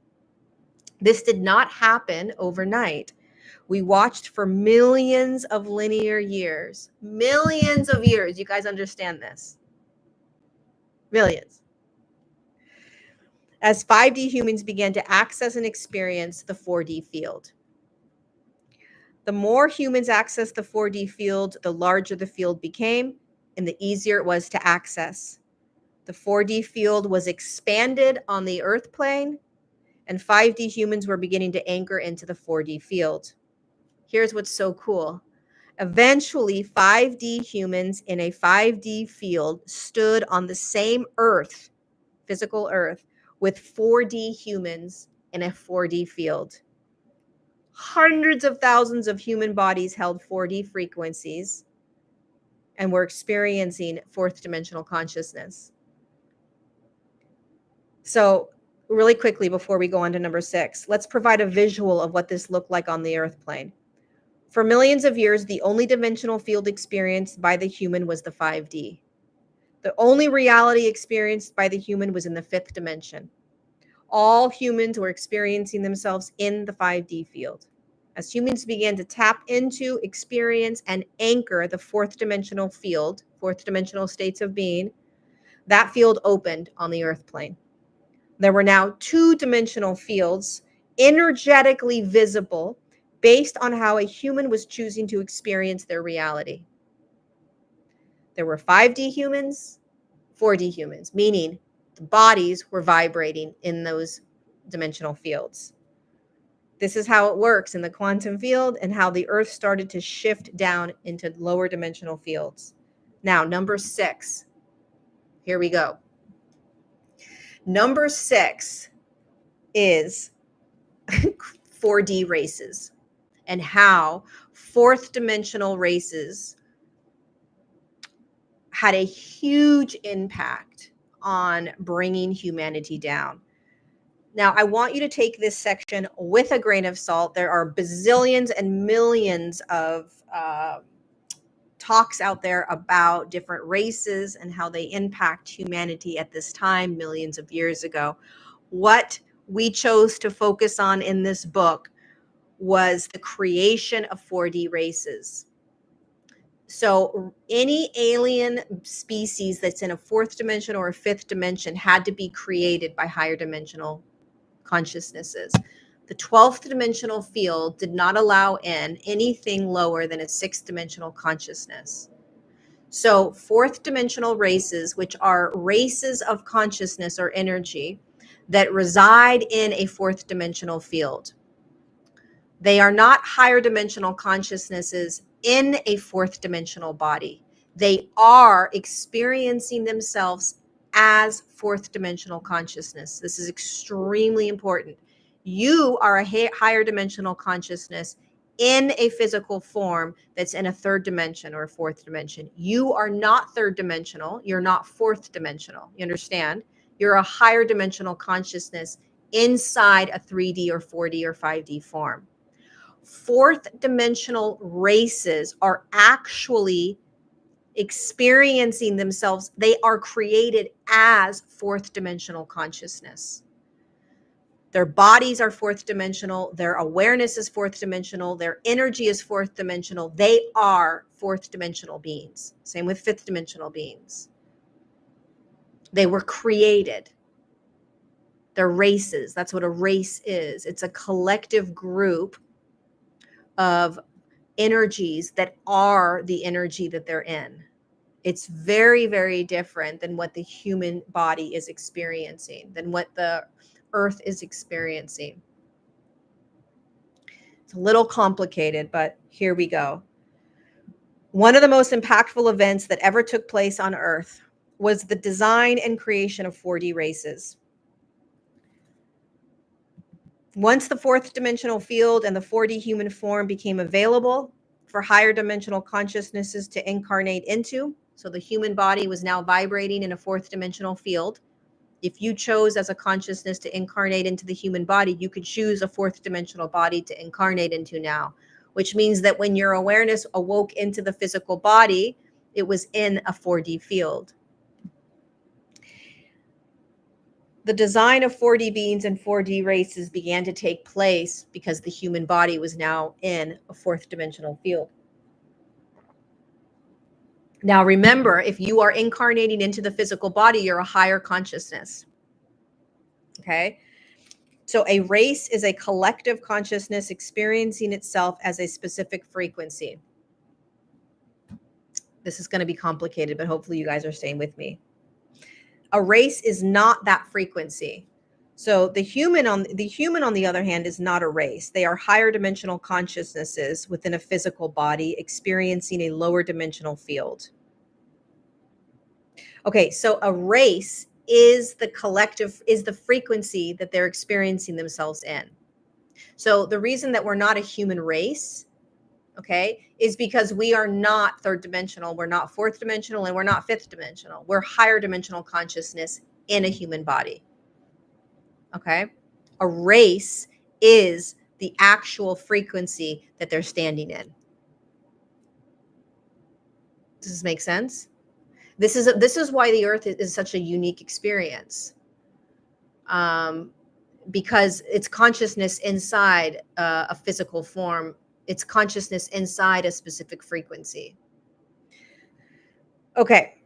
This did not happen overnight. We watched for millions of linear years. Millions of years. You guys understand this? Millions. As 5D humans began to access and experience the 4D field. The more humans accessed the 4D field, the larger the field became and the easier it was to access. The 4D field was expanded on the Earth plane, and 5D humans were beginning to anchor into the 4D field. Here's what's so cool. Eventually, 5D humans in a 5D field stood on the same Earth, physical Earth, with 4D humans in a 4D field. Hundreds of thousands of human bodies held 4D frequencies and were experiencing fourth dimensional consciousness. So, really quickly before we go on to number 6, let's provide a visual of what this looked like on the Earth plane. For millions of years, the only dimensional field experienced by the human was the 5D. The only reality experienced by the human was in the 5th dimension. All humans were experiencing themselves in the 5D field. As humans began to tap into, experience, and anchor the 4th dimensional field, 4th dimensional states of being, that field opened on the Earth plane. There were now 2-dimensional fields energetically visible based on how a human was choosing to experience their reality. There were 5D humans, 4D humans, meaning the bodies were vibrating in those dimensional fields. This is how it works in the quantum field and how the Earth started to shift down into lower dimensional fields. Now, number 6. Here we go. Number 6 is 4D races and how 4th dimensional races had a huge impact on bringing humanity down. Now, I want you to take this section with a grain of salt. There are bazillions and millions of talks out there about different races and how they impact humanity at this time, millions of years ago. What we chose to focus on in this book was the creation of 4D races. So any alien species that's in a 4th dimension or a 5th dimension had to be created by higher dimensional consciousnesses. The 12th dimensional field did not allow in anything lower than a 6th dimensional consciousness. So 4th dimensional races, which are races of consciousness or energy that reside in a 4th dimensional field. They are not higher dimensional consciousnesses in a 4th dimensional body. They are experiencing themselves as 4th dimensional consciousness. This is extremely important. You are a higher dimensional consciousness in a physical form that's in a 3rd dimension or a 4th dimension. You are not 3rd dimensional. You're not 4th dimensional. You understand? You're a higher dimensional consciousness inside a 3D or 4D or 5D form. 4th dimensional races are actually experiencing themselves. They are created as 4th dimensional consciousness. Their bodies are 4th dimensional. Their awareness is 4th dimensional. Their energy is 4th dimensional. They are 4th dimensional beings. Same with 5th dimensional beings. They were created. They're races. That's what a race is. It's a collective group of energies that are the energy that they're in. It's very, very different than what the human body is experiencing, than what the earth is experiencing. It's a little complicated, but here we go. One of the most impactful events that ever took place on Earth was the design and creation of 4D races. Once the fourth dimensional field and the 4D human form became available for higher dimensional consciousnesses to incarnate into, so the human body was now vibrating in a fourth dimensional field. If you chose as a consciousness to incarnate into the human body, you could choose a fourth dimensional body to incarnate into now, which means that when your awareness awoke into the physical body, it was in a 4D field. The design of 4D beings and 4D races began to take place because the human body was now in a fourth dimensional field. Now, remember, if you are incarnating into the physical body, you're a higher consciousness. Okay? So a race is a collective consciousness experiencing itself as a specific frequency. This is going to be complicated, but hopefully you guys are staying with me. A race is not that frequency. So the human on the other hand is not a race. They are higher dimensional consciousnesses within a physical body experiencing a lower dimensional field. Okay, so a race is the frequency that they're experiencing themselves in. So the reason that we're not a human race, okay, is because we are not third dimensional, we're not fourth dimensional, and we're not fifth dimensional. We're higher dimensional consciousness in a human body. Okay? A race is the actual frequency that they're standing in. Does this make sense? This is why the earth is such a unique experience. Because it's consciousness inside a physical form. It's consciousness inside a specific frequency. Okay.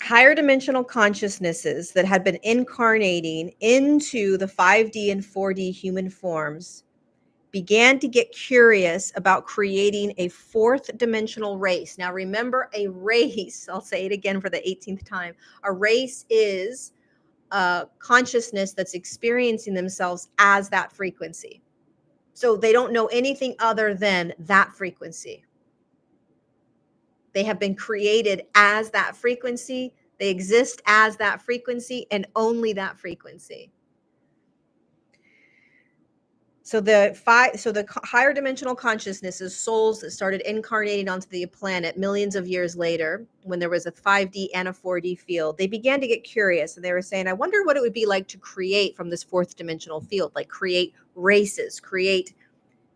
Higher dimensional consciousnesses that had been incarnating into the 5D and 4D human forms began to get curious about creating a fourth dimensional race. Now, remember, a race, I'll say it again for the 18th time, a race is a consciousness that's experiencing themselves as that frequency. So they don't know anything other than that frequency. They have been created as that frequency. They exist as that frequency and only that frequency. So the higher dimensional consciousnesses, souls that started incarnating onto the planet millions of years later, when there was a 5D and a 4D field, they began to get curious, and they were saying, I wonder what it would be like to create from this fourth dimensional field, like create races, create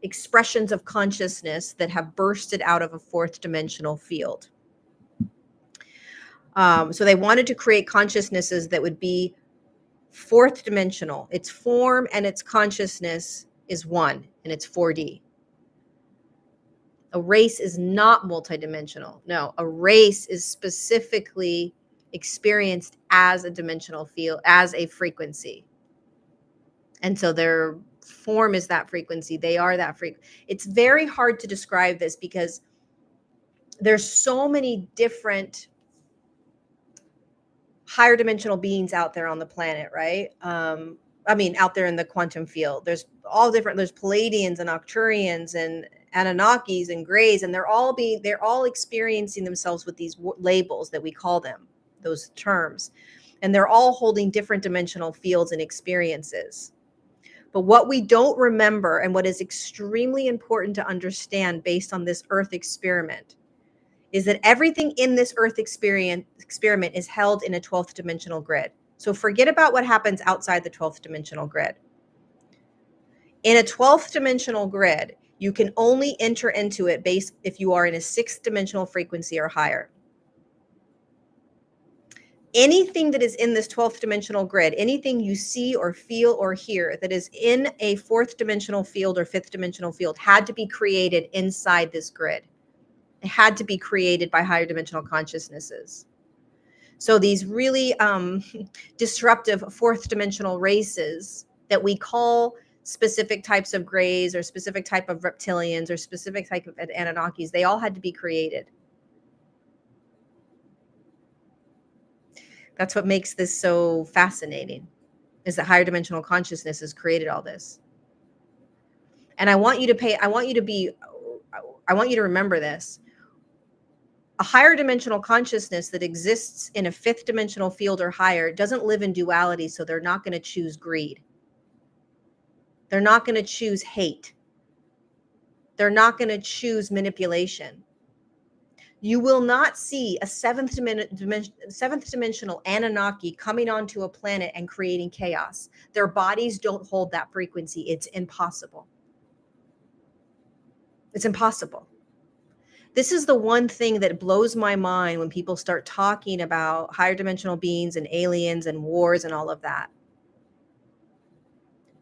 expressions of consciousness that have bursted out of a fourth dimensional field. So they wanted to create consciousnesses that would be fourth dimensional. Its form and its consciousness is one, and it's 4D. A race is not multidimensional. No, a race is specifically experienced as a dimensional field, as a frequency. And so their form is that frequency. They are that frequency. It's very hard to describe this because there's so many different higher dimensional beings out there on the planet, right? Out there in the quantum field. There's Palladians and Arcturians and Anunnakis and Greys, and they're all experiencing themselves with these labels that we call them, those terms. And they're all holding different dimensional fields and experiences. But what we don't remember, and what is extremely important to understand based on this Earth experiment, is that everything in this Earth experiment is held in a 12th dimensional grid. So forget about what happens outside the 12th dimensional grid. In a 12th dimensional grid, you can only enter into it based if you are in a 6th dimensional frequency or higher. Anything that is in this 12th dimensional grid, anything you see or feel or hear that is in a 4th dimensional field or 5th dimensional field had to be created inside this grid. It had to be created by higher dimensional consciousnesses. So these really disruptive 4th dimensional races that we call specific types of Greys or specific type of reptilians or specific type of Anunnakis, they all had to be created. That's what makes this so fascinating, is that higher dimensional consciousness has created all this. And I want you to remember this. A higher dimensional consciousness that exists in a fifth dimensional field or higher doesn't live in duality, so they're not going to choose greed. They're not going to choose hate. They're not going to choose manipulation. You will not see a seventh dimensional Anunnaki coming onto a planet and creating chaos. Their bodies don't hold that frequency. It's impossible. It's impossible. This is the one thing that blows my mind when people start talking about higher dimensional beings and aliens and wars and all of that.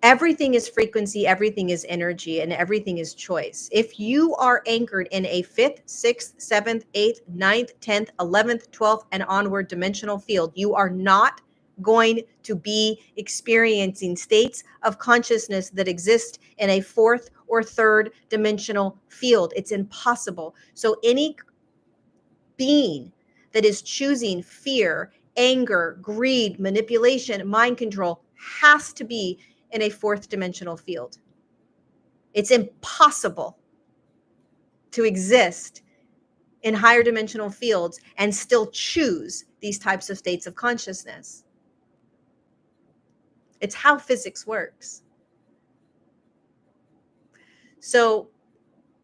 Everything is frequency, everything is energy, and everything is choice. If you are anchored in a fifth, sixth, seventh, eighth, ninth, 10th, 11th, 12th, and onward dimensional field, you are not going to be experiencing states of consciousness that exist in a fourth or third dimensional field. It's impossible. So any being that is choosing fear, anger, greed, manipulation, mind control has to be in a fourth dimensional field. It's impossible to exist in higher dimensional fields and still choose these types of states of consciousness. It's how physics works. So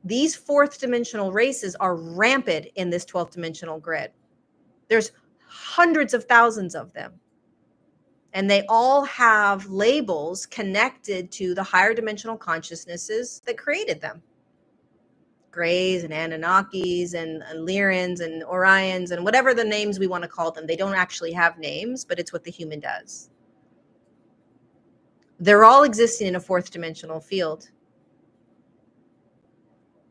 these fourth dimensional races are rampant in this 12th dimensional grid. There's hundreds of thousands of them. And they all have labels connected to the higher dimensional consciousnesses that created them. Greys and Anunnakis and Lyrans and Orions and whatever the names we want to call them. They don't actually have names, but it's what the human does. They're all existing in a fourth dimensional field.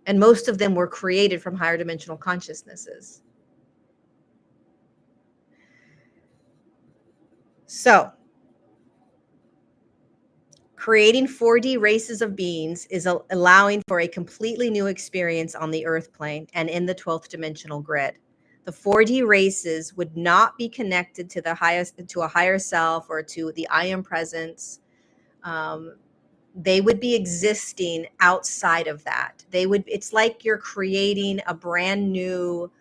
And most of them were created from higher dimensional consciousnesses. So, creating 4D races of beings is allowing for a completely new experience on the earth plane and in the 12th dimensional grid. The 4D races would not be connected to a higher self or to the I am presence. They would be existing outside of that. It's like you're creating a brand new,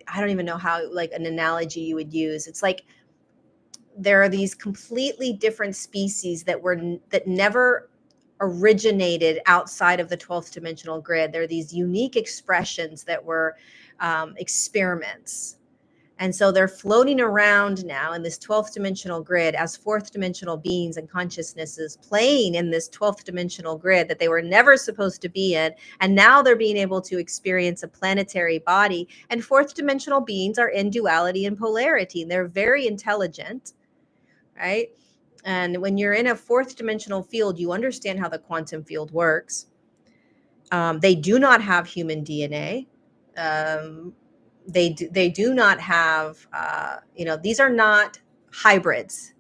I don't even know how, like an analogy you would use. It's like there are these completely different species that never originated outside of the 12th dimensional grid. There are these unique expressions that were experiments. And so they're floating around now in this 12th dimensional grid as fourth dimensional beings and consciousnesses, playing in this 12th dimensional grid that they were never supposed to be in. And now they're being able to experience a planetary body. And fourth dimensional beings are in duality and polarity. And they're very intelligent, right? And when you're in a fourth dimensional field, you understand how the quantum field works. They do not have human DNA. They do not have, these are not hybrids.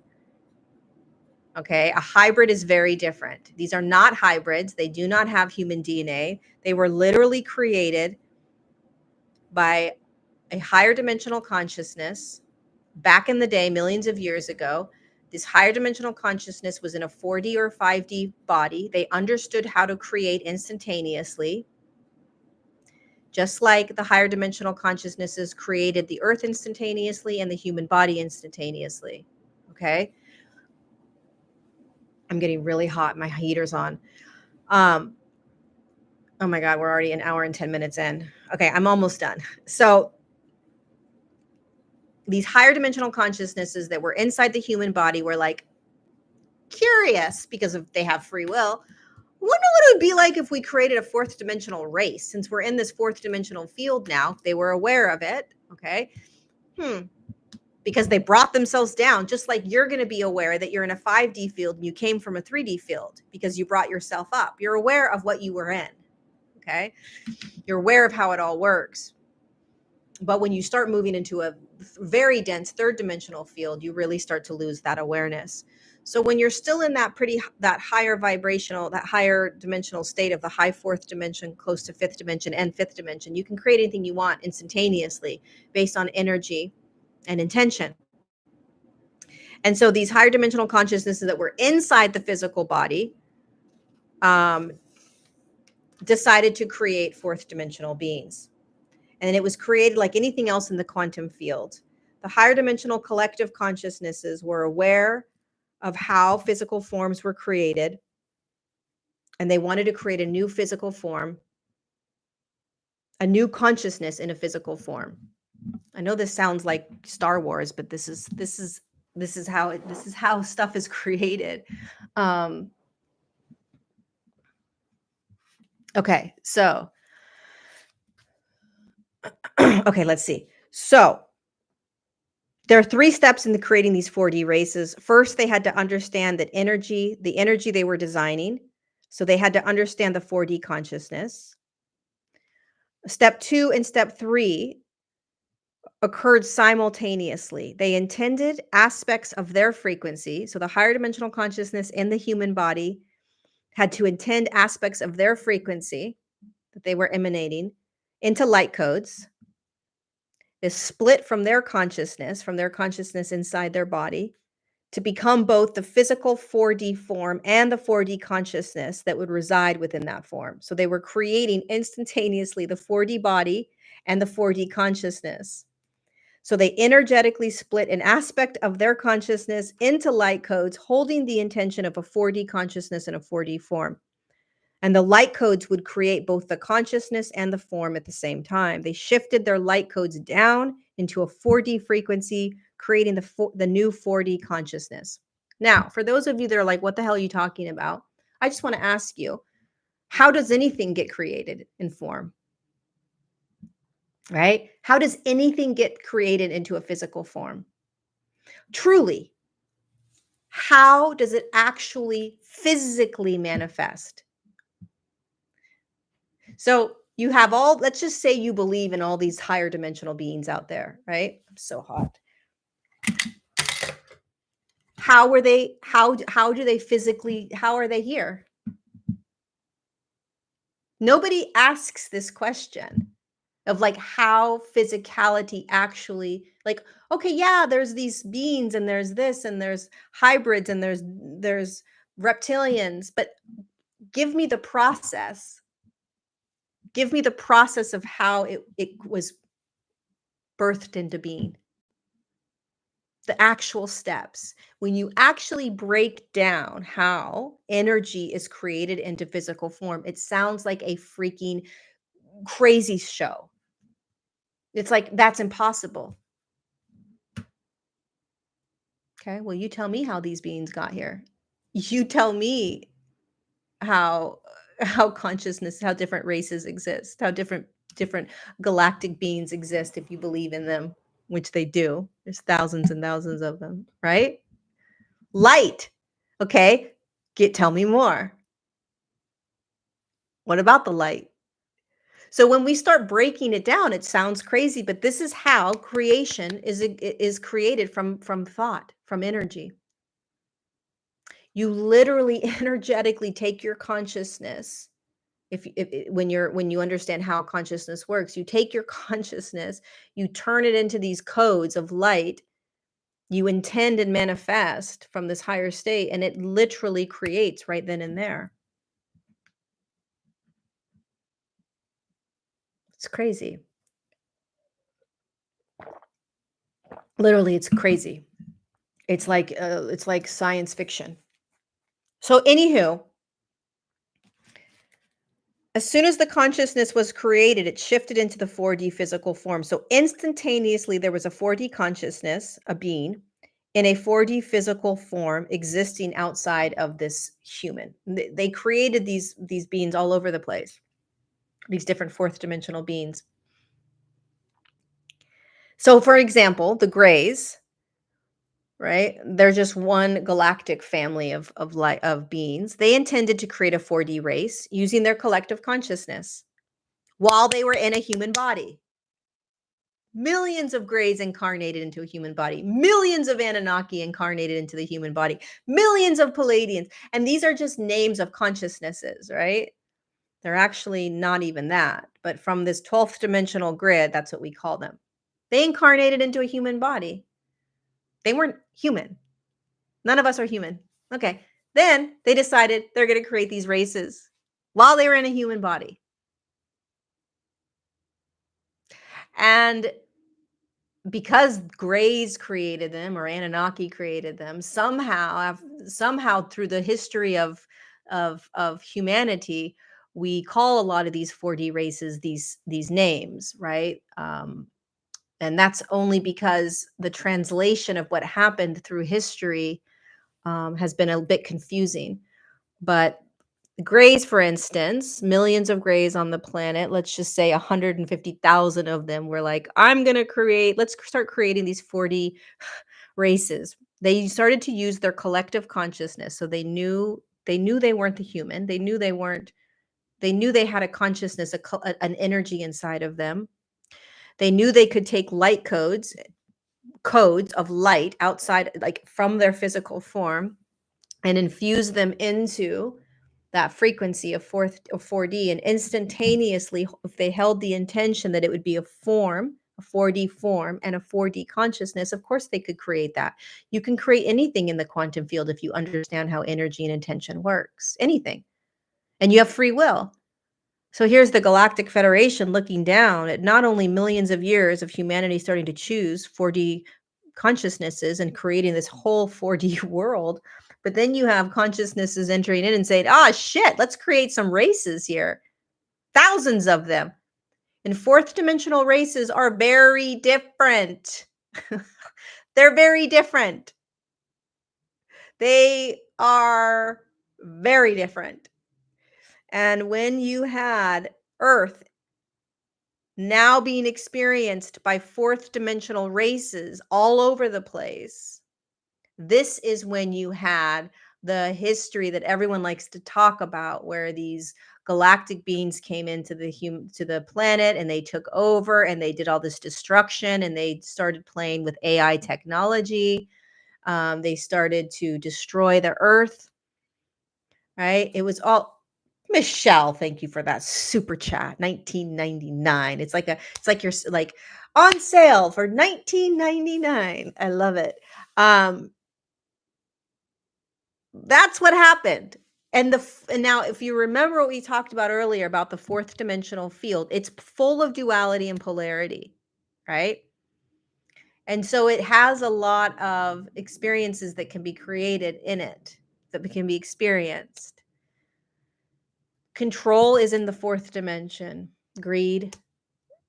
Okay. A hybrid is very different. These are not hybrids. They do not have human DNA. They were literally created by a higher dimensional consciousness back in the day, millions of years ago. This higher dimensional consciousness was in a 4D or 5D body. They understood how to create instantaneously. Just like the higher dimensional consciousnesses created the earth instantaneously and the human body instantaneously. Okay. I'm getting really hot. My heater's on. Oh my God, we're already an hour and 10 minutes in. Okay, I'm almost done. So these higher dimensional consciousnesses that were inside the human body were like curious because they have free will. Wonder what it would be like if we created a fourth dimensional race. Since we're in this fourth dimensional field now, they were aware of it. Okay. Because they brought themselves down, just like you're going to be aware that you're in a 5D field and you came from a 3D field because you brought yourself up. You're aware of what you were in. Okay. You're aware of how it all works. But when you start moving into a very dense third dimensional field, you really start to lose that awareness. So when you're still in that higher vibrational, that higher dimensional state of the high fourth dimension, close to fifth dimension and fifth dimension, you can create anything you want instantaneously based on energy and intention. And so these higher dimensional consciousnesses that were inside the physical body decided to create fourth dimensional beings. And it was created like anything else in the quantum field. The higher dimensional collective consciousnesses were aware of how physical forms were created, and they wanted to create a new physical form, a new consciousness in a physical form. I know this sounds like Star Wars, but this is how stuff is created. Okay, so okay, let's see. So there are 3 steps in creating these 4D races. First, they had to understand that the energy they were designing. So they had to understand the 4D consciousness. Step 2 and step 3 occurred simultaneously. They intended aspects of their frequency. So the higher dimensional consciousness in the human body had to intend aspects of their frequency that they were emanating into light codes, is split from their consciousness inside their body, to become both the physical 4D form and the 4D consciousness that would reside within that form. So they were creating instantaneously the 4D body and the 4D consciousness. So they energetically split an aspect of their consciousness into light codes, holding the intention of a 4D consciousness in a 4D form. And the light codes would create both the consciousness and the form at the same time. They shifted their light codes down into a 4D frequency, creating the new 4D consciousness. Now, for those of you that are like, what the hell are you talking about? I just want to ask you, how does anything get created in form? Right? How does anything get created into a physical form? Truly, how does it actually physically manifest? So you have let's just say you believe in all these higher dimensional beings out there, right? I'm so hot. How do they physically, how are they here? Nobody asks this question of like how physicality actually, like, okay, yeah, there's these beings and there's this and there's hybrids and there's reptilians, but give me the process. Give me the process of how it was birthed into being. The actual steps. When you actually break down how energy is created into physical form, it sounds like a freaking crazy show. It's like, that's impossible. Okay, well, you tell me how these beings got here. You tell me how consciousness, how different races exist, how different galactic beings exist if you believe in them, which they do. There's thousands and thousands of them, right? Light. Okay, tell me more. What about the light? So when we start breaking it down, it sounds crazy, but this is how creation is created from thought, from energy. You literally energetically take your consciousness. When you understand how consciousness works, you take your consciousness, you turn it into these codes of light, you intend and manifest from this higher state, and it literally creates right then and there. It's crazy. Literally, it's crazy. It's like science fiction. So anywho, as soon as the consciousness was created, it shifted into the 4D physical form. So instantaneously, there was a 4D consciousness, a being, in a 4D physical form existing outside of this human. They created these beings all over the place, these different fourth dimensional beings. So for example, the Greys, right? They're just one galactic family of beings. They intended to create a 4D race using their collective consciousness while they were in a human body. Millions of Greys incarnated into a human body, millions of Anunnaki incarnated into the human body, millions of Palladians. And these are just names of consciousnesses, right? They're actually not even that. But from this 12th dimensional grid, that's what we call them. They incarnated into a human body. They weren't human. None of us are human. Okay. Then they decided they're going to create these races while they were in a human body. And because Greys created them or Anunnaki created them, somehow through the history of humanity, we call a lot of these 4D races these names, right? And that's only because the translation of what happened through history has been a bit confusing. But Greys, for instance, millions of Greys on the planet, let's just say 150,000 of them were like, let's start creating these 4D races. They started to use their collective consciousness. So they knew they weren't the human. They knew they had a consciousness, an energy inside of them. They knew they could take light codes of light outside, like from their physical form, and infuse them into that frequency of 4D, and instantaneously, if they held the intention that it would be a 4D form and a 4D consciousness, of course they could create that. You can create anything in the quantum field if you understand how energy and intention works, anything. And you have free will. So here's the Galactic Federation looking down at not only millions of years of humanity starting to choose 4D consciousnesses and creating this whole 4D world, but then you have consciousnesses entering in and saying, shit, let's create some races here. Thousands of them. And fourth dimensional races are very different. They're very different. They are very different. And when you had Earth now being experienced by fourth dimensional races all over the place, this is when you had the history that everyone likes to talk about, where these galactic beings came into the planet and they took over and they did all this destruction and they started playing with AI technology. They started to destroy the Earth, right? It was all Michelle, thank you for that super chat. 1999. It's like you're like on sale for 1999. I love it. That's what happened. And now if you remember what we talked about earlier about the fourth dimensional field, it's full of duality and polarity, right? And so it has a lot of experiences that can be created in it, that can be experienced. Control is in the fourth dimension. Greed,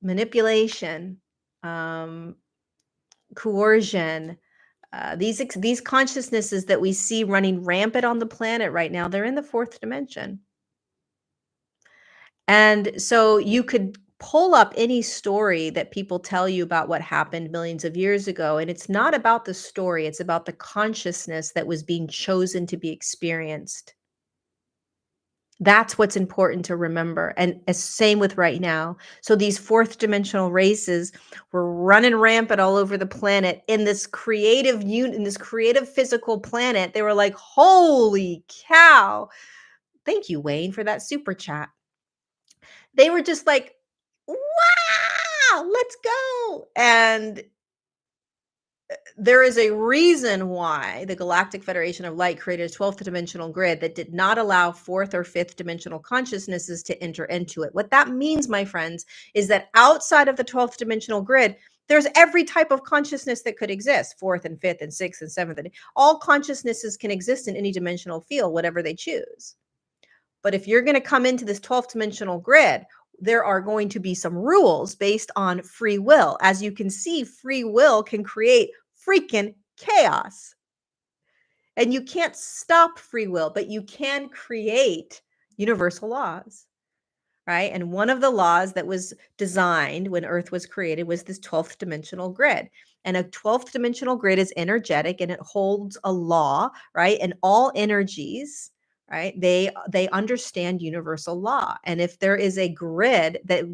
manipulation, coercion, these consciousnesses that we see running rampant on the planet right now, they're in the fourth dimension. And so you could pull up any story that people tell you about what happened millions of years ago, and it's not about the story, it's about the consciousness that was being chosen to be experienced. That's what's important to remember. And same with right now. So these fourth dimensional races were running rampant all over the planet in this creative physical planet. They were like, holy cow. Thank you, Wayne, for that super chat. They were just like, wow, let's go. And there is a reason why the Galactic Federation of Light created a 12th dimensional grid that did not allow fourth or fifth dimensional consciousnesses to enter into it. What that means, my friends, is that outside of the 12th dimensional grid, there's every type of consciousness that could exist, fourth and fifth and sixth and seventh. And all consciousnesses can exist in any dimensional field, whatever they choose. But if you're going to come into this 12th dimensional grid, there are going to be some rules based on free will. As you can see, free will can create freaking chaos. And you can't stop free will, but you can create universal laws, right? And one of the laws that was designed when Earth was created was this 12th dimensional grid. And a 12th dimensional grid is energetic and it holds a law, right? And all energies, right? They understand universal law. And if there is a grid that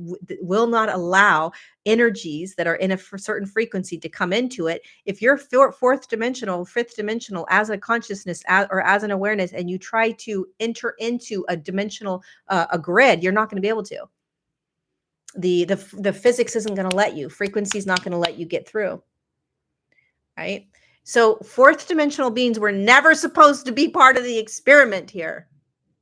will not allow energies that are in a certain frequency to come into it, if you're fourth dimensional, fifth dimensional as a consciousness or as an awareness, and you try to enter into a dimensional a grid, you're not going to be able to. The physics isn't going to let you. Frequency is not going to let you get through, right? So fourth dimensional beings were never supposed to be part of the experiment here.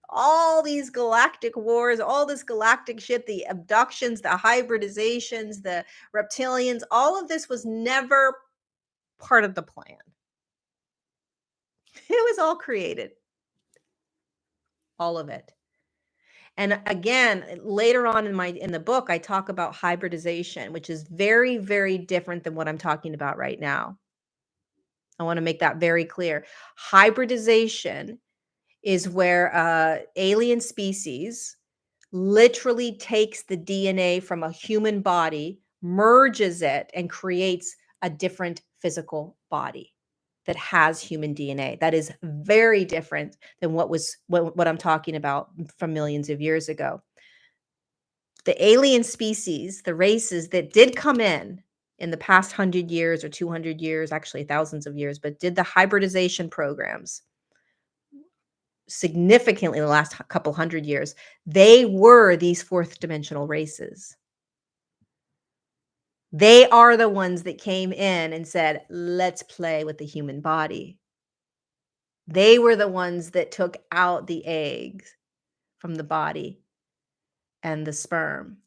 All these galactic wars, all this galactic shit, the abductions, the hybridizations, the reptilians, all of this was never part of the plan. It was all created, all of it. And again, later on in the book, I talk about hybridization, which is very, very different than what I'm talking about right now. I want to make that very clear. Hybridization is where alien species literally takes the DNA from a human body, merges it, and creates a different physical body that has human DNA. That is very different than what I'm talking about from millions of years ago. The alien species, the races that did come in the past 100 years or 200 years, actually thousands of years, but did the hybridization programs significantly in the last couple hundred years, they were these fourth dimensional races. They are the ones that came in and said, let's play with the human body. They were the ones that took out the eggs from the body and the sperm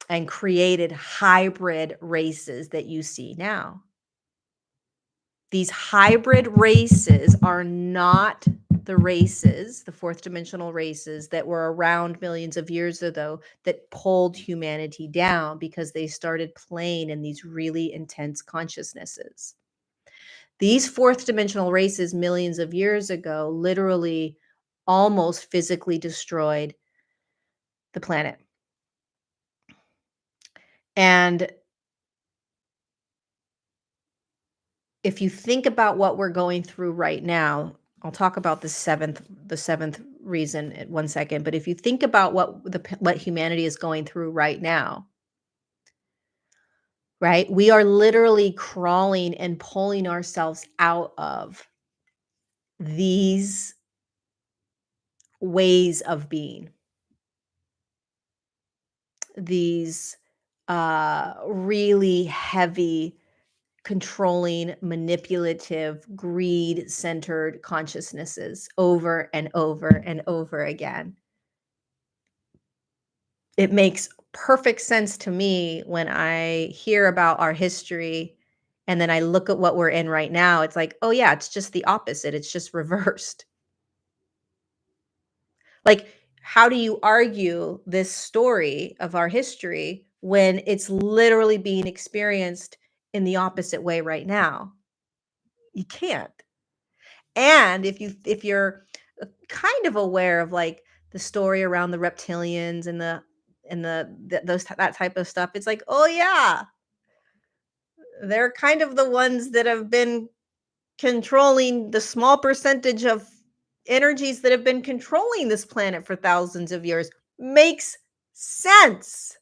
and created hybrid races that you see now. These hybrid races are not the races, the fourth dimensional races that were around millions of years ago that pulled humanity down because they started playing in these really intense consciousnesses. These fourth dimensional races millions of years ago literally almost physically destroyed the planet. And if you think about what we're going through right now, I'll talk about the seventh reason in 1 second, but if you think about what humanity is going through right now, right? We are literally crawling and pulling ourselves out of these ways of being. These really heavy, controlling, manipulative, greed-centered consciousnesses over and over and over again. It makes perfect sense to me when I hear about our history and then I look at what we're in right now. It's like, oh yeah, it's just the opposite. It's just reversed. Like, how do you argue this story of our history when it's literally being experienced in the opposite way right now? You can't. And if you're kind of aware of like the story around the reptilians and that type of stuff, it's like, oh yeah, they're kind of the ones that have been controlling the small percentage of energies that have been controlling this planet for thousands of years. Makes sense.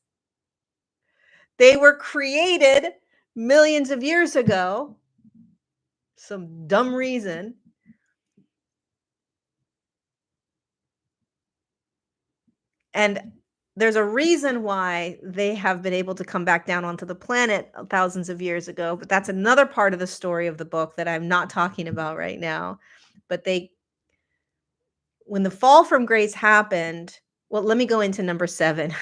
They were created millions of years ago. Some dumb reason. And there's a reason why they have been able to come back down onto the planet thousands of years ago, but that's another part of the story of the book that I'm not talking about right now. But when the fall from grace happened, well, let me go into number 7.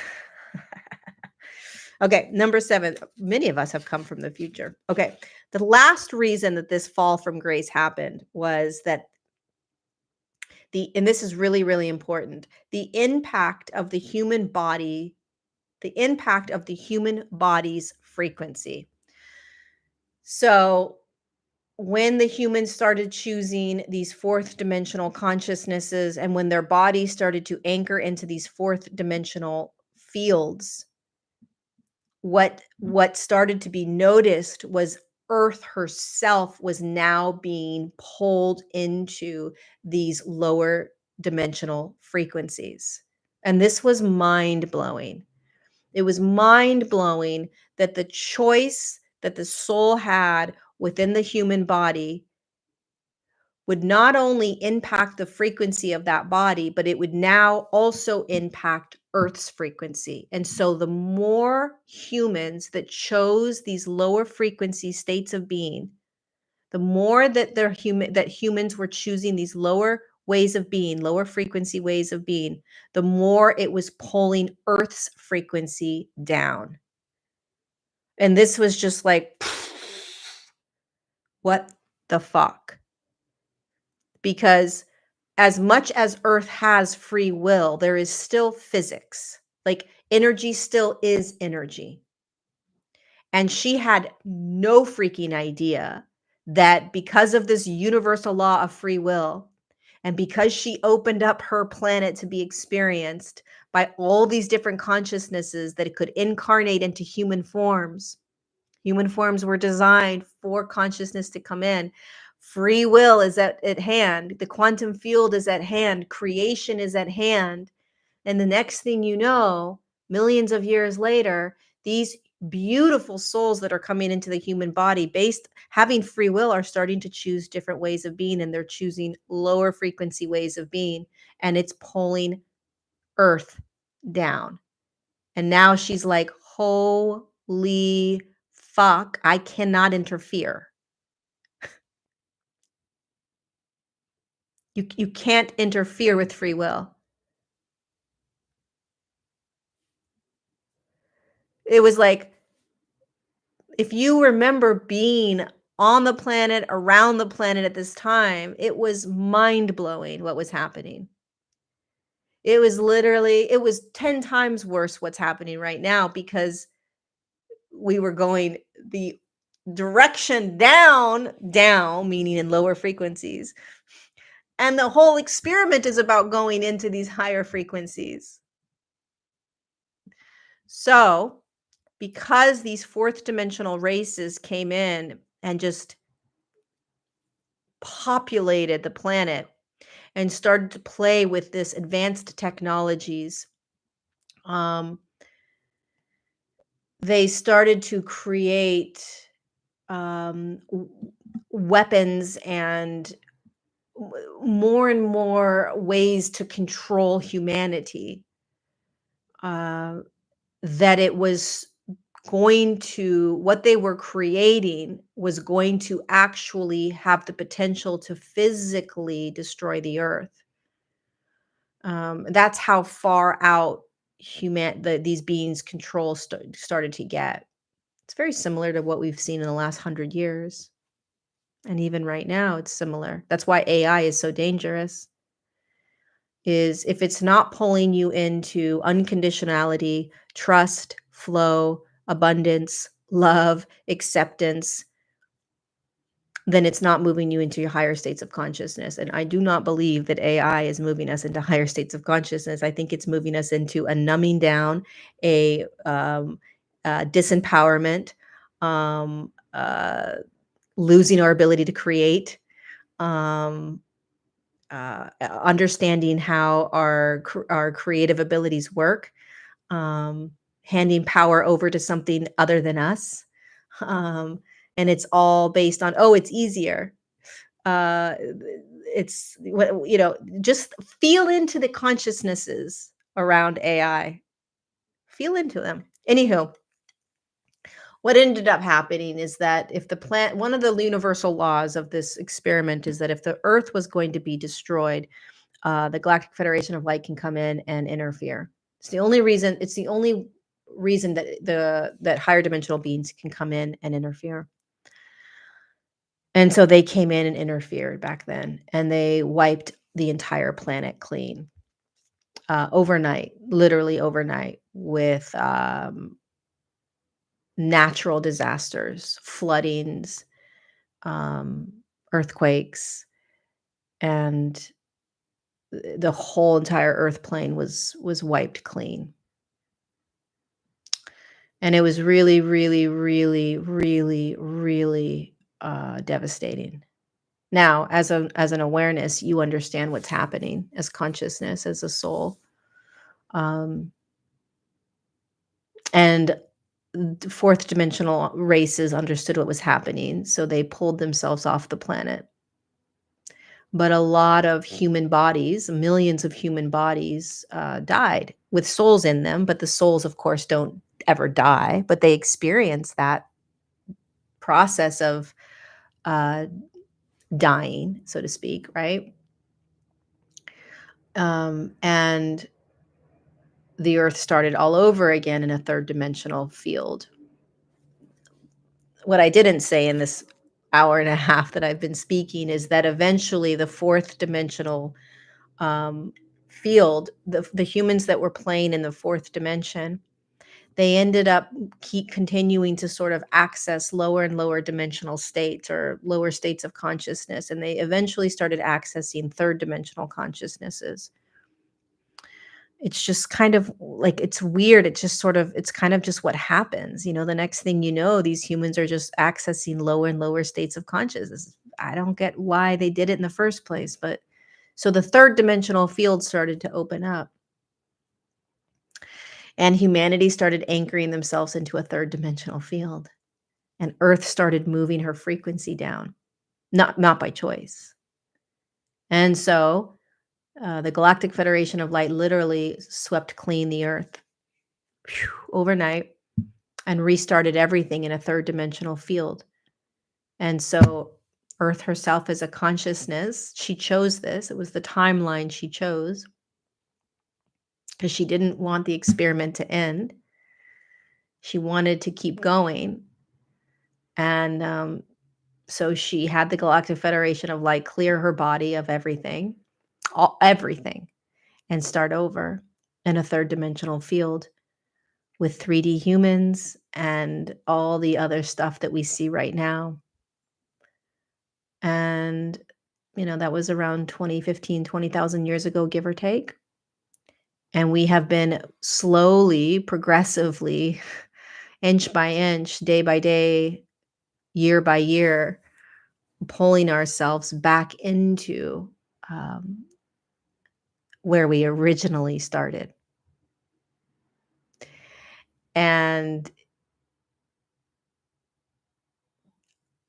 Okay, number 7. Many of us have come from the future. Okay, the last reason that this fall from grace happened was that and this is really, really important, the impact of the human body's frequency. So when the humans started choosing these fourth dimensional consciousnesses and when their bodies started to anchor into these fourth dimensional fields, what started to be noticed was Earth herself was now being pulled into these lower dimensional frequencies. And this was mind-blowing. It was mind-blowing that the choice that the soul had within the human body would not only impact the frequency of that body, but it would now also impact Earth's frequency. And so the more humans that chose these lower frequency states of being, The more that humans were choosing these lower ways of being, lower frequency ways of being, the more it was pulling Earth's frequency down. And this was just like, what the fuck? Because as much as Earth has free will, there is still physics. Like energy still is energy. And she had no freaking idea that because of this universal law of free will, and because she opened up her planet to be experienced by all these different consciousnesses that it could incarnate into human forms were designed for consciousness to come in. Free will is at hand. The quantum field is at hand. Creation is at hand. And the next thing you know, millions of years later, these beautiful souls that are coming into the human body based having free will are starting to choose different ways of being, and they're choosing lower frequency ways of being, and it's pulling Earth down. And now she's like, holy fuck, I cannot interfere. You can't interfere with free will. It was like, if you remember being on the planet, around the planet at this time, it was mind-blowing what was happening. It was literally, it was 10 times worse what's happening right now because we were going the direction down, meaning in lower frequencies. And the whole experiment is about going into these higher frequencies. So, because these fourth dimensional races came in and just populated the planet and started to play with this advanced technologies, um, they started to create weapons and more and more ways to control humanity, that it was going to, what they were creating was going to actually have the potential to physically destroy the earth. That's how far out these beings control started to get. It's very similar to what we've seen in the last 100 years, and even right now it's similar. That's why AI is so dangerous, is if it's not pulling you into unconditionality, trust, flow, abundance, love, acceptance, then it's not moving you into your higher states of consciousness. And I do not believe that AI is moving us into higher states of consciousness. I think it's moving us into a numbing down, disempowerment, um, uh, losing our ability to create, um, understanding how our creative abilities work, um, handing power over to something other than us. Um, and it's all based on, oh, it's easier. Uh, it's what, just feel into the consciousnesses around AI. Feel into them. Anywho, what ended up happening is that if the plant, one of the universal laws of this experiment is that if the Earth was going to be destroyed, the Galactic Federation of Light can come in and interfere. It's the only reason. It's the only reason that higher dimensional beings can come in and interfere. And so they came in and interfered back then, and they wiped the entire planet clean, overnight, literally overnight, with natural disasters, floodings, um, earthquakes, and the whole entire Earth plane was wiped clean. And it was really, really, really, really, really devastating. Now, as an awareness, you understand what's happening as consciousness, as a soul, um, and fourth dimensional races understood what was happening, so they pulled themselves off the planet. But a lot of human bodies, millions of human bodies, died with souls in them. But the souls, of course, don't ever die, but they experience that process of uh, dying, so to speak, right? And the Earth started all over again in a third dimensional field. What I didn't say in this hour and a half that I've been speaking is that eventually the fourth dimensional um, field, the humans that were playing in the fourth dimension, they ended up keep continuing to sort of access lower and lower dimensional states or lower states of consciousness, and they eventually started accessing third dimensional consciousnesses. It's just kind of like it's weird. It's just sort of it's kind of just what happens. The next thing you know, these humans are just accessing lower and lower states of consciousness. I don't get why they did it in the first place, but so the third dimensional field started to open up and humanity started anchoring themselves into a third dimensional field and Earth started moving her frequency down, not by choice. And so the Galactic Federation of Light literally swept clean the Earth overnight and restarted everything in a third dimensional field. And so Earth herself is a consciousness. She chose this. It was the timeline she chose because she didn't want the experiment to end. She wanted to keep going. And so she had the Galactic Federation of Light clear her body of everything, everything, and start over in a third dimensional field with 3D humans and all the other stuff that we see right now. And, that was around 2015, 20,000 years ago, give or take. And we have been slowly, progressively, inch by inch, day by day, year by year, pulling ourselves back into um, where we originally started. And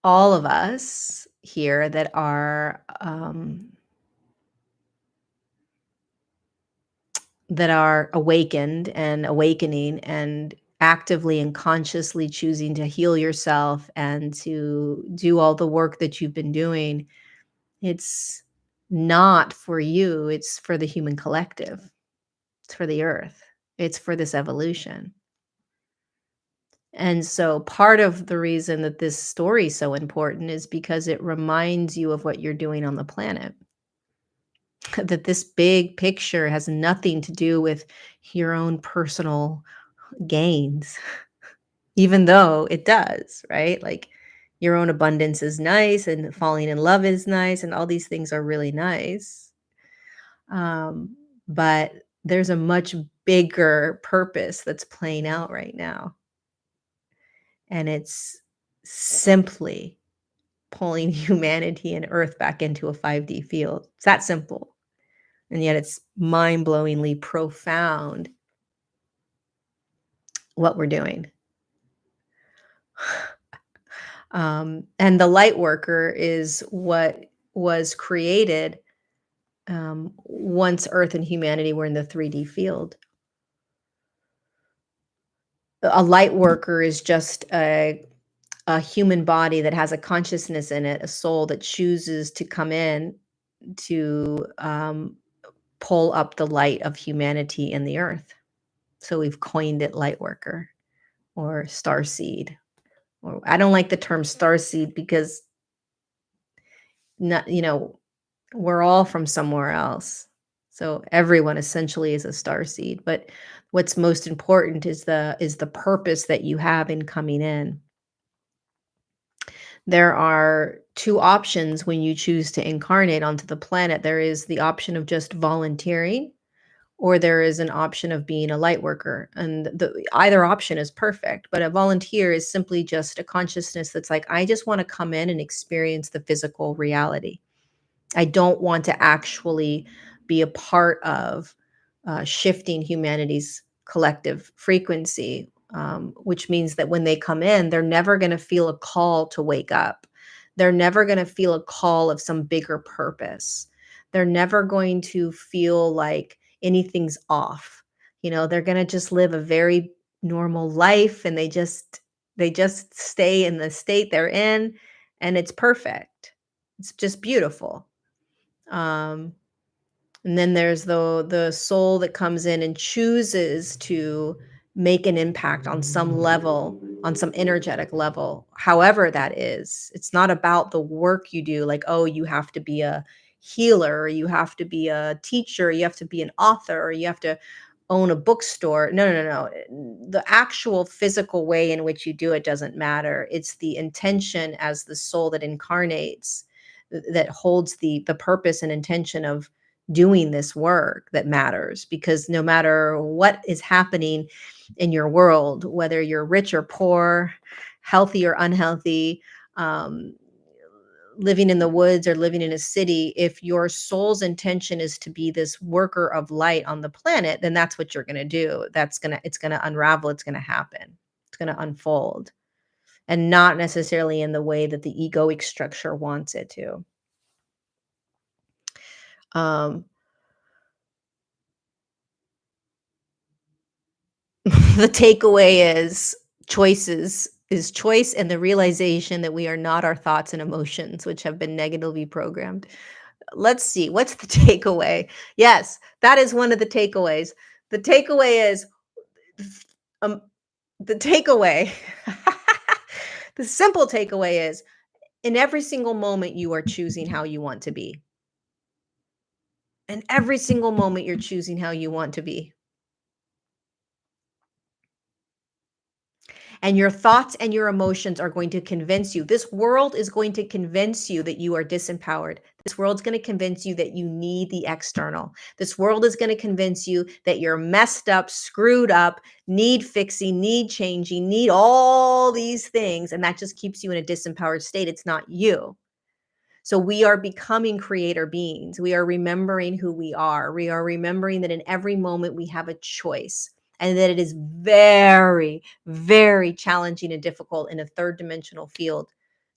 all of us here that are awakened and awakening and actively and consciously choosing to heal yourself and to do all the work that you've been doing, it's not for you, it's for the human collective. It's for the earth. It's for this evolution. And so part of the reason that this story is so important is because it reminds you of what you're doing on the planet. That this big picture has nothing to do with your own personal gains, even though it does, right? Like your own abundance is nice and falling in love is nice and all these things are really nice. Um, but there's a much bigger purpose that's playing out right now. And it's simply pulling humanity and Earth back into a 5D field. It's that simple. And yet it's mind-blowingly profound what we're doing. And the light worker is what was created once Earth and humanity were in the 3D field. A light worker is just a human body that has a consciousness in it, a soul that chooses to come in to pull up the light of humanity in the earth. So we've coined it light worker or star seed. Or I don't like the term star seed because not, we're all from somewhere else. So everyone essentially is a star seed, but what's most important is the purpose that you have in coming in. There are two options when you choose to incarnate onto the planet. There is the option of just volunteering, or there is an option of being a light worker. And either option is perfect, but a volunteer is simply just a consciousness that's like, I just want to come in and experience the physical reality. I don't want to actually be a part of shifting humanity's collective frequency, which means that when they come in, they're never going to feel a call to wake up. They're never going to feel a call of some bigger purpose. They're never going to feel like anything's off. They're going to just live a very normal life and they just stay in the state they're in and it's perfect. It's just beautiful. Um, and then there's the soul that comes in and chooses to make an impact on some level, on some energetic level, however that is. It's not about the work you do, like, oh, you have to be a healer, or you have to be a teacher, you have to be an author, or you have to own a bookstore. No, no, no, no. The actual physical way in which you do it doesn't matter. It's the intention as the soul that incarnates, that holds the purpose and intention of doing this work that matters, because no matter what is happening in your world, whether you're rich or poor, healthy or unhealthy, um, living in the woods or living in a city, if your soul's intention is to be this worker of light on the planet, then that's what you're going to do. It's going to unravel. It's going to happen. It's going to unfold, and not necessarily in the way that the egoic structure wants it to. Um, the takeaway is choice, and the realization that we are not our thoughts and emotions, which have been negatively programmed. Let's see, what's the takeaway? Yes, that is one of the takeaways. The takeaway is, um, the takeaway, the simple takeaway is, in every single moment, you are choosing how you want to be. In every single moment, you're choosing how you want to be. And your thoughts and your emotions are going to convince you. This world is going to convince you that you are disempowered. This world's going to convince you that you need the external. This world is going to convince you that you're messed up, screwed up, need fixing, need changing, need all these things. And that just keeps you in a disempowered state. It's not you. So we are becoming creator beings. We are remembering who we are. We are remembering that in every moment we have a choice, and that it is very, very challenging and difficult in a third dimensional field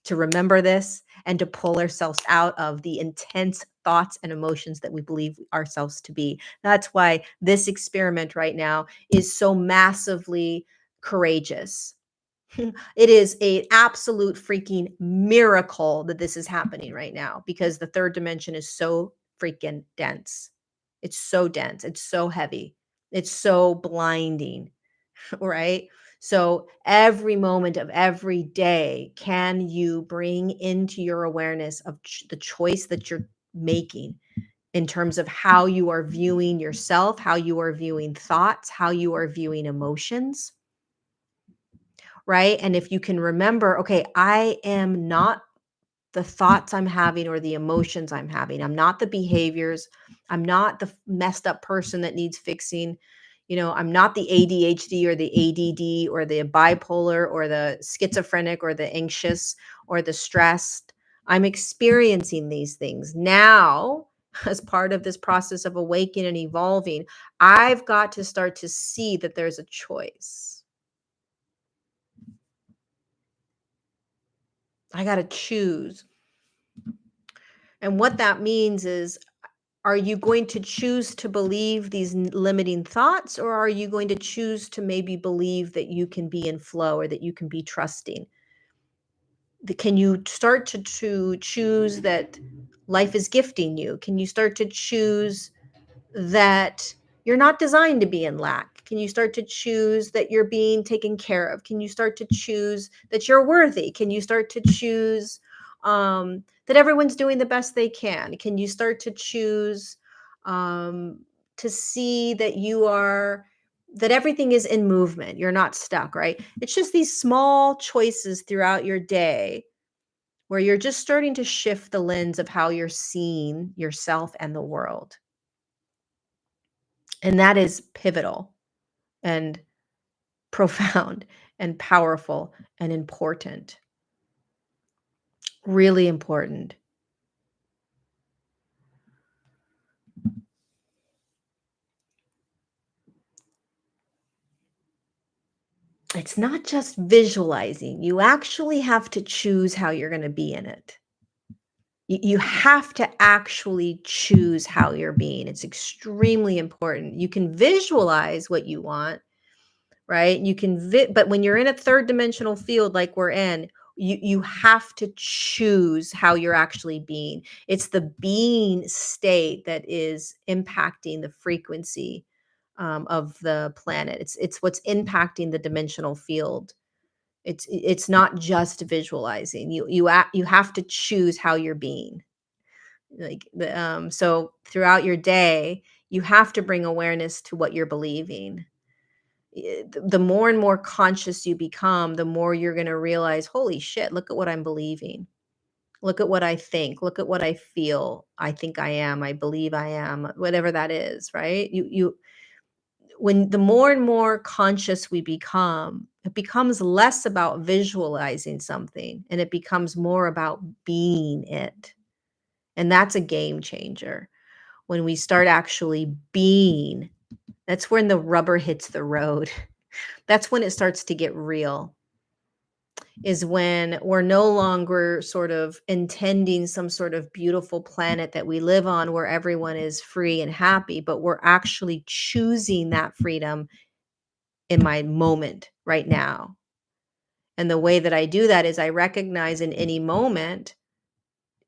to remember this and to pull ourselves out of the intense thoughts and emotions that we believe ourselves to be. That's why this experiment right now is so massively courageous. It is an absolute freaking miracle that this is happening right now, because the third dimension is so freaking dense. It's so dense. It's so heavy. It's so blinding, right? So every moment of every day, can you bring into your awareness of the choice that you're making in terms of how you are viewing yourself, how you are viewing thoughts, how you are viewing emotions, right? And if you can remember, okay, I am not the thoughts I'm having or the emotions I'm having. I'm not the behaviors. I'm not the messed up person that needs fixing. I'm not the ADHD or the ADD or the bipolar or the schizophrenic or the anxious or the stressed. I'm experiencing these things now as part of this process of awakening and evolving. I've got to start to see that there's a choice. I got to choose. And what that means is, are you going to choose to believe these limiting thoughts, or are you going to choose to maybe believe that you can be in flow, or that you can be trusting? Can you start to choose that life is gifting you? Can you start to choose that you're not designed to be in lack? Can you start to choose that you're being taken care of? Can you start to choose that you're worthy? Can you start to choose that everyone's doing the best they can? Can you start to choose um, to see that that everything is in movement? You're not stuck, right? It's just these small choices throughout your day where you're just starting to shift the lens of how you're seeing yourself and the world. And that is pivotal and profound and powerful and important. Really important. It's not just visualizing. You actually have to choose how you're going to be in it. You have to actually choose how you're being. It's extremely important. You can visualize what you want, right? You can, but when you're in a third dimensional field like we're in, You have to choose how you're actually being. It's the being state that is impacting the frequency of the planet. It's what's impacting the dimensional field. It's not just visualizing. You have to choose how you're being. So throughout your day, you have to bring awareness to what you're believing. The more and more conscious you become, the more you're going to realize, holy shit, look at what I'm believing. Look at what I think. Look at what I feel. I think I am. I believe I am. Whatever that is, right? When the more and more conscious we become, it becomes less about visualizing something and it becomes more about being it. And that's a game changer. When we start actually being, that's when the rubber hits the road. That's when it starts to get real, is when we're no longer sort of intending some sort of beautiful planet that we live on where everyone is free and happy, but we're actually choosing that freedom in my moment right now. And the way that I do that is I recognize in any moment,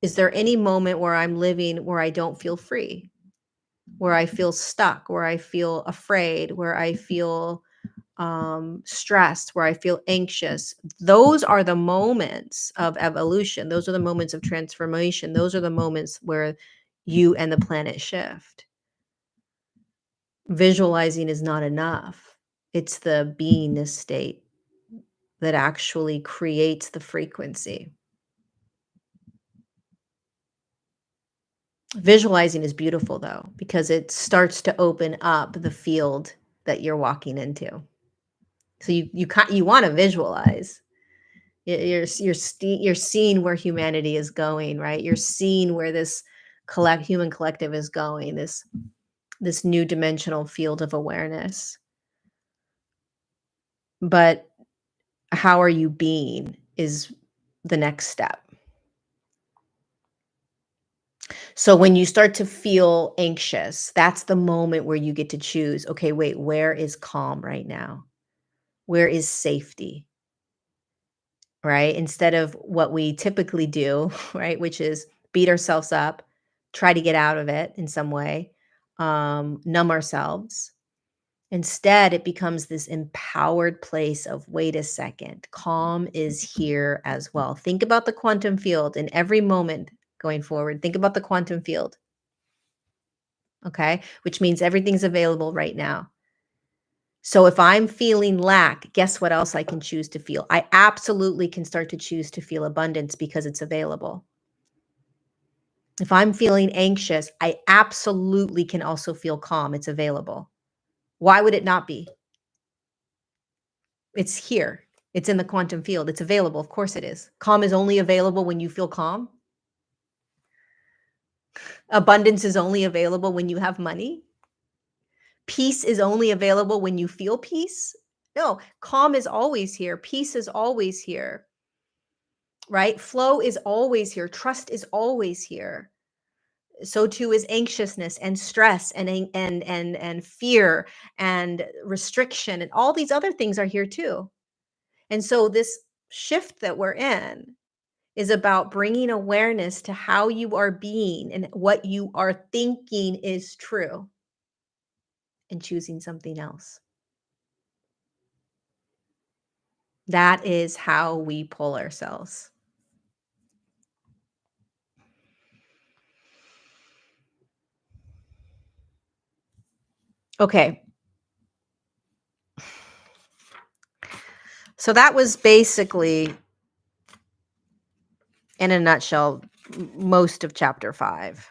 is there any moment where I'm living where I don't feel free, where I feel stuck, where I feel afraid, where I feel stressed, where I feel anxious? Those are the moments of evolution. Those are the moments of transformation. Those are the moments where you and the planet shift. Visualizing is not enough. It's the beingness state that actually creates the frequency. Visualizing is beautiful though, because it starts to open up the field that you're walking into. So you want to visualize. You're seeing where humanity is going, right? You're seeing where this human collective is going, this new dimensional field of awareness. But how are you being is the next step. So when you start to feel anxious, that's the moment where you get to choose, okay, wait, where is calm right now? Where is safety? Right? Instead of what we typically do, right, which is beat ourselves up, try to get out of it in some way, numb ourselves. Instead, it becomes this empowered place of, wait a second, calm is here as well. Think about the quantum field in every moment going forward. Think about the quantum field, okay? Which means everything's available right now. So if I'm feeling lack, guess what else I can choose to feel? I absolutely can start to choose to feel abundance because it's available. If I'm feeling anxious, I absolutely can also feel calm. It's available. Why would it not be? It's here. It's in the quantum field. It's available. Of course it is. Calm is only available when you feel calm. Abundance is only available when you have money. Peace is only available when you feel peace. No, calm is always here. Peace is always here, right? Flow is always here. Trust is always here. So too is anxiousness and stress and fear and restriction, and all these other things are here too. And so this shift that we're in is about bringing awareness to how you are being and what you are thinking is true, and choosing something else. That is how we pull ourselves. Okay. So that was basically, in a nutshell, most of chapter 5.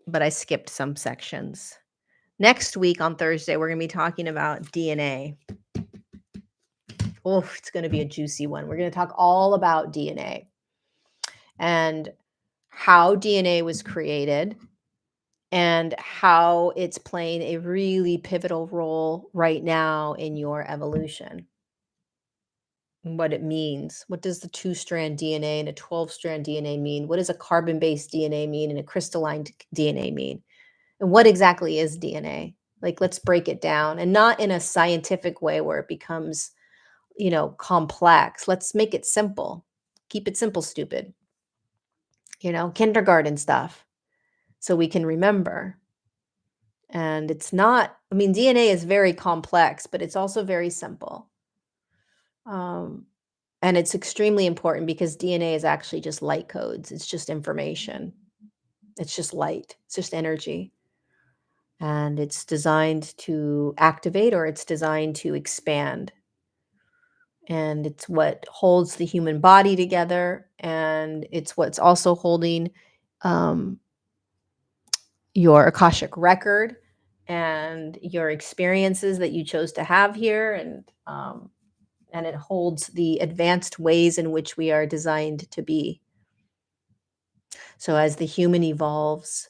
But I skipped some sections. Next week on Thursday, we're going to be talking about DNA. Oh, it's going to be a juicy one. We're going to talk all about DNA and how DNA was created and how it's playing a really pivotal role right now in your evolution. What it means. What does the 2-strand DNA and a 12-strand DNA mean? What does a carbon-based DNA mean and a crystalline DNA mean? And what exactly is DNA? Like, let's break it down, and not in a scientific way where it becomes, complex. Let's make it simple. Keep it simple, stupid. Kindergarten stuff so we can remember. And it's not, I mean, DNA is very complex, but it's also very simple. Um, and it's extremely important because DNA is actually just light codes. It's just information. It's just light. It's just energy. And it's designed to activate or it's designed to expand. And it's what holds the human body together. And it's what's also holding um, your Akashic record and your experiences that you chose to have here. And it holds the advanced ways in which we are designed to be. So as the human evolves,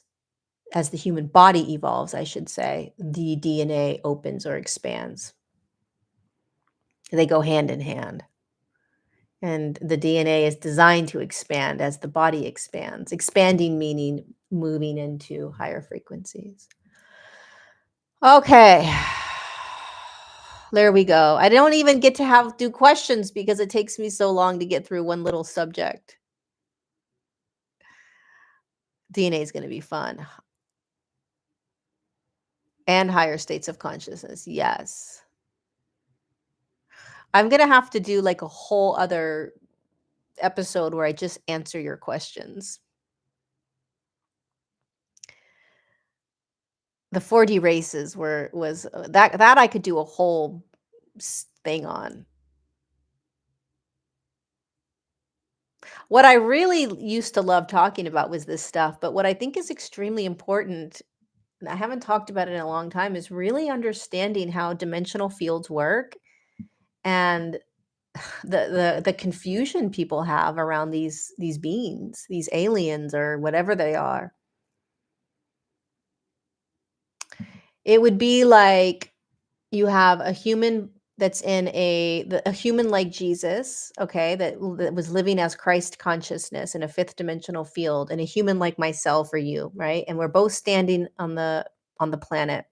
as the human body evolves, I should say, the DNA opens or expands. They go hand in hand. And the DNA is designed to expand as the body expands. Expanding meaning moving into higher frequencies. Okay. There we go. I don't even get to do questions because it takes me so long to get through one little subject. DNA is going to be fun. And higher states of consciousness. Yes. I'm going to have to do like a whole other episode where I just answer your questions. The 4D races was that I could do a whole thing on. What I really used to love talking about was this stuff, but what I think is extremely important, and I haven't talked about it in a long time, is really understanding how dimensional fields work and the confusion people have around these beings, these aliens or whatever they are. It would be like you have a human that's in a human like Jesus, okay, that was living as Christ consciousness in a fifth dimensional field, and a human like myself or you, right? And we're both standing on the planet.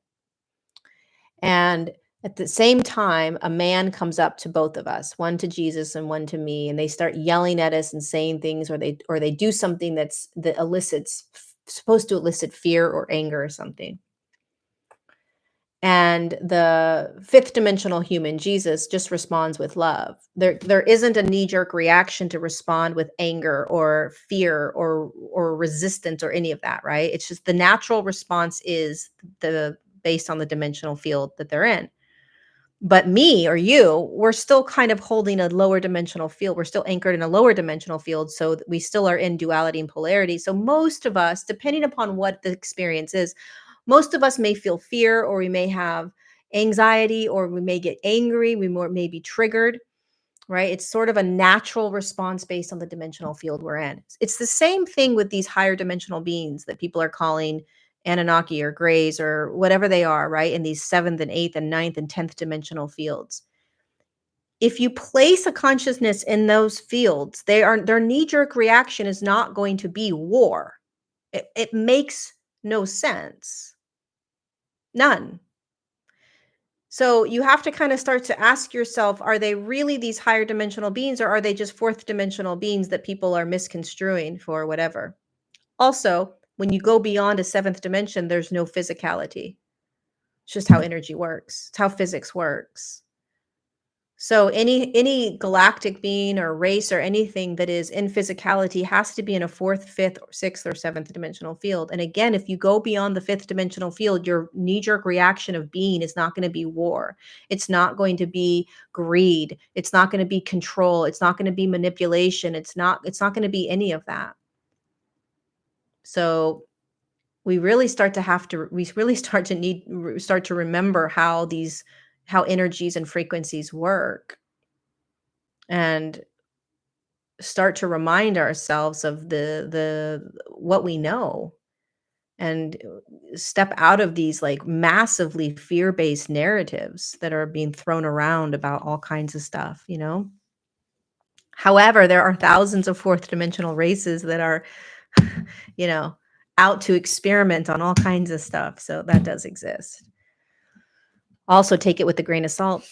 And at the same time, a man comes up to both of us, one to Jesus and one to me, and they start yelling at us and saying things, or they do something that elicits supposed to elicit fear or anger or something. And the fifth dimensional human, Jesus, just responds with love. There isn't a knee-jerk reaction to respond with anger or fear or resistance or any of that, right? It's just the natural response is based on the dimensional field that they're in. But me or you, we're still kind of holding a lower dimensional field. We're still anchored in a lower dimensional field, so that we still are in duality and polarity. So most of us, depending upon what the experience is, most of us may feel fear, or we may have anxiety, or we may get angry, we may be triggered, right? It's sort of a natural response based on the dimensional field we're in. It's the same thing with these higher dimensional beings that people are calling Anunnaki or Greys or whatever they are, right? In these seventh and eighth and ninth and 10th dimensional fields. If you place a consciousness in those fields, their knee-jerk reaction is not going to be war. It makes no sense. None. So you have to kind of start to ask yourself, are they really these higher dimensional beings, or are they just fourth dimensional beings that people are misconstruing for whatever? Also, when you go beyond a seventh dimension, there's no physicality. It's just how energy works. It's how physics works. So any galactic being or race or anything that is in physicality has to be in a fourth, fifth, or sixth, or seventh dimensional field. And again, if you go beyond the fifth dimensional field, your knee-jerk reaction of being is not going to be war. It's not going to be greed. It's not going to be control. It's not going to be manipulation. It's not going to be any of that. So we really start to remember how energies and frequencies work, and start to remind ourselves of the what we know, and step out of these like massively fear-based narratives that are being thrown around about all kinds of stuff. However, there are thousands of fourth dimensional races that are out to experiment on all kinds of stuff, so that does exist. Also take it with a grain of salt.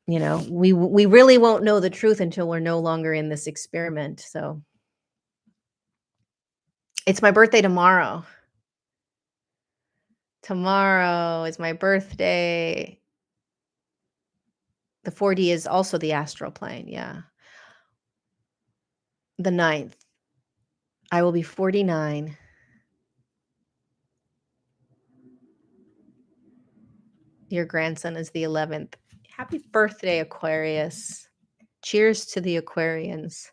You know, we really won't know the truth until we're no longer in this experiment. So it's my birthday tomorrow. Tomorrow is my birthday. The 4D is also the astral plane. Yeah. The 9th. I will be 49. Your grandson is the 11th. Happy birthday, Aquarius. Cheers to the Aquarians.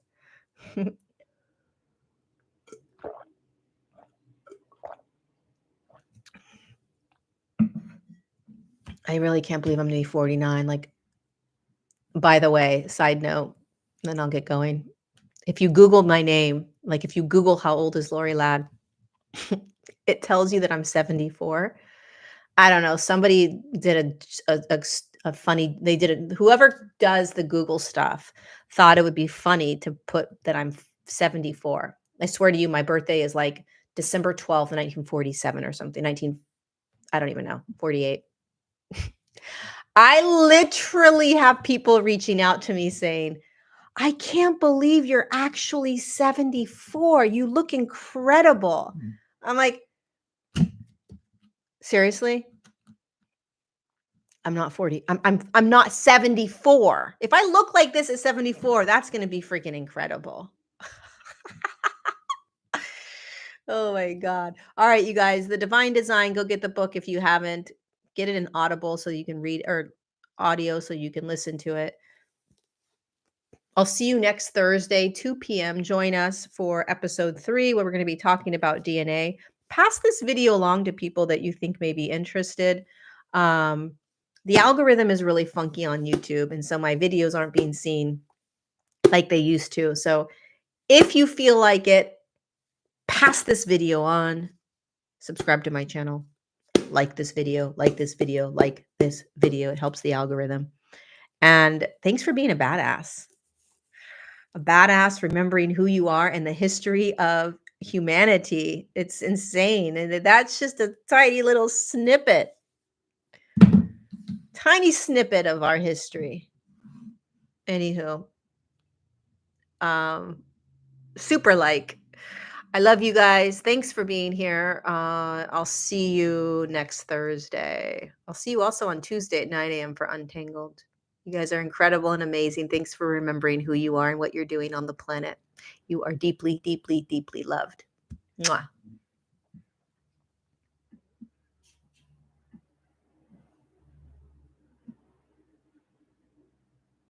I really can't believe I'm going to be 49. Like, by the way, side note, then I'll get going. If you Google my name, like if you Google how old is Lori Ladd, it tells you that I'm 74. I don't know. Somebody did a funny, they did it. Whoever does the Google stuff thought it would be funny to put that I'm 74. I swear to you, my birthday is like December 12th, 1947 or something. I don't even know, 48. I literally have people reaching out to me saying, I can't believe you're actually 74. You look incredible. I'm like, seriously? I'm not 40. I'm not 74. If I look like this at 74, that's going to be freaking incredible. Oh my God. All right, you guys, The Divine Design, go get the book if you haven't. Get it in Audible so you can read, or audio so you can listen to it. I'll see you next Thursday, 2 p.m. Join us for episode 3, where we're going to be talking about DNA. Pass this video along to people that you think may be interested. The algorithm is really funky on YouTube, and so my videos aren't being seen like they used to. So if you feel like it, pass this video on, subscribe to my channel, like this video, like this video, like this video. It helps the algorithm. And thanks for being a badass. A badass, remembering who you are and the history of humanity. It's insane. And that's just a tiny little snippet, tiny snippet of our history. Anywho, super like. I love you guys. Thanks for being here. I'll see you next Thursday. I'll see you also on Tuesday at 9 a.m. for Untangled. You guys are incredible and amazing. Thanks for remembering who you are and what you're doing on the planet. You are deeply, deeply, deeply loved. Mwah.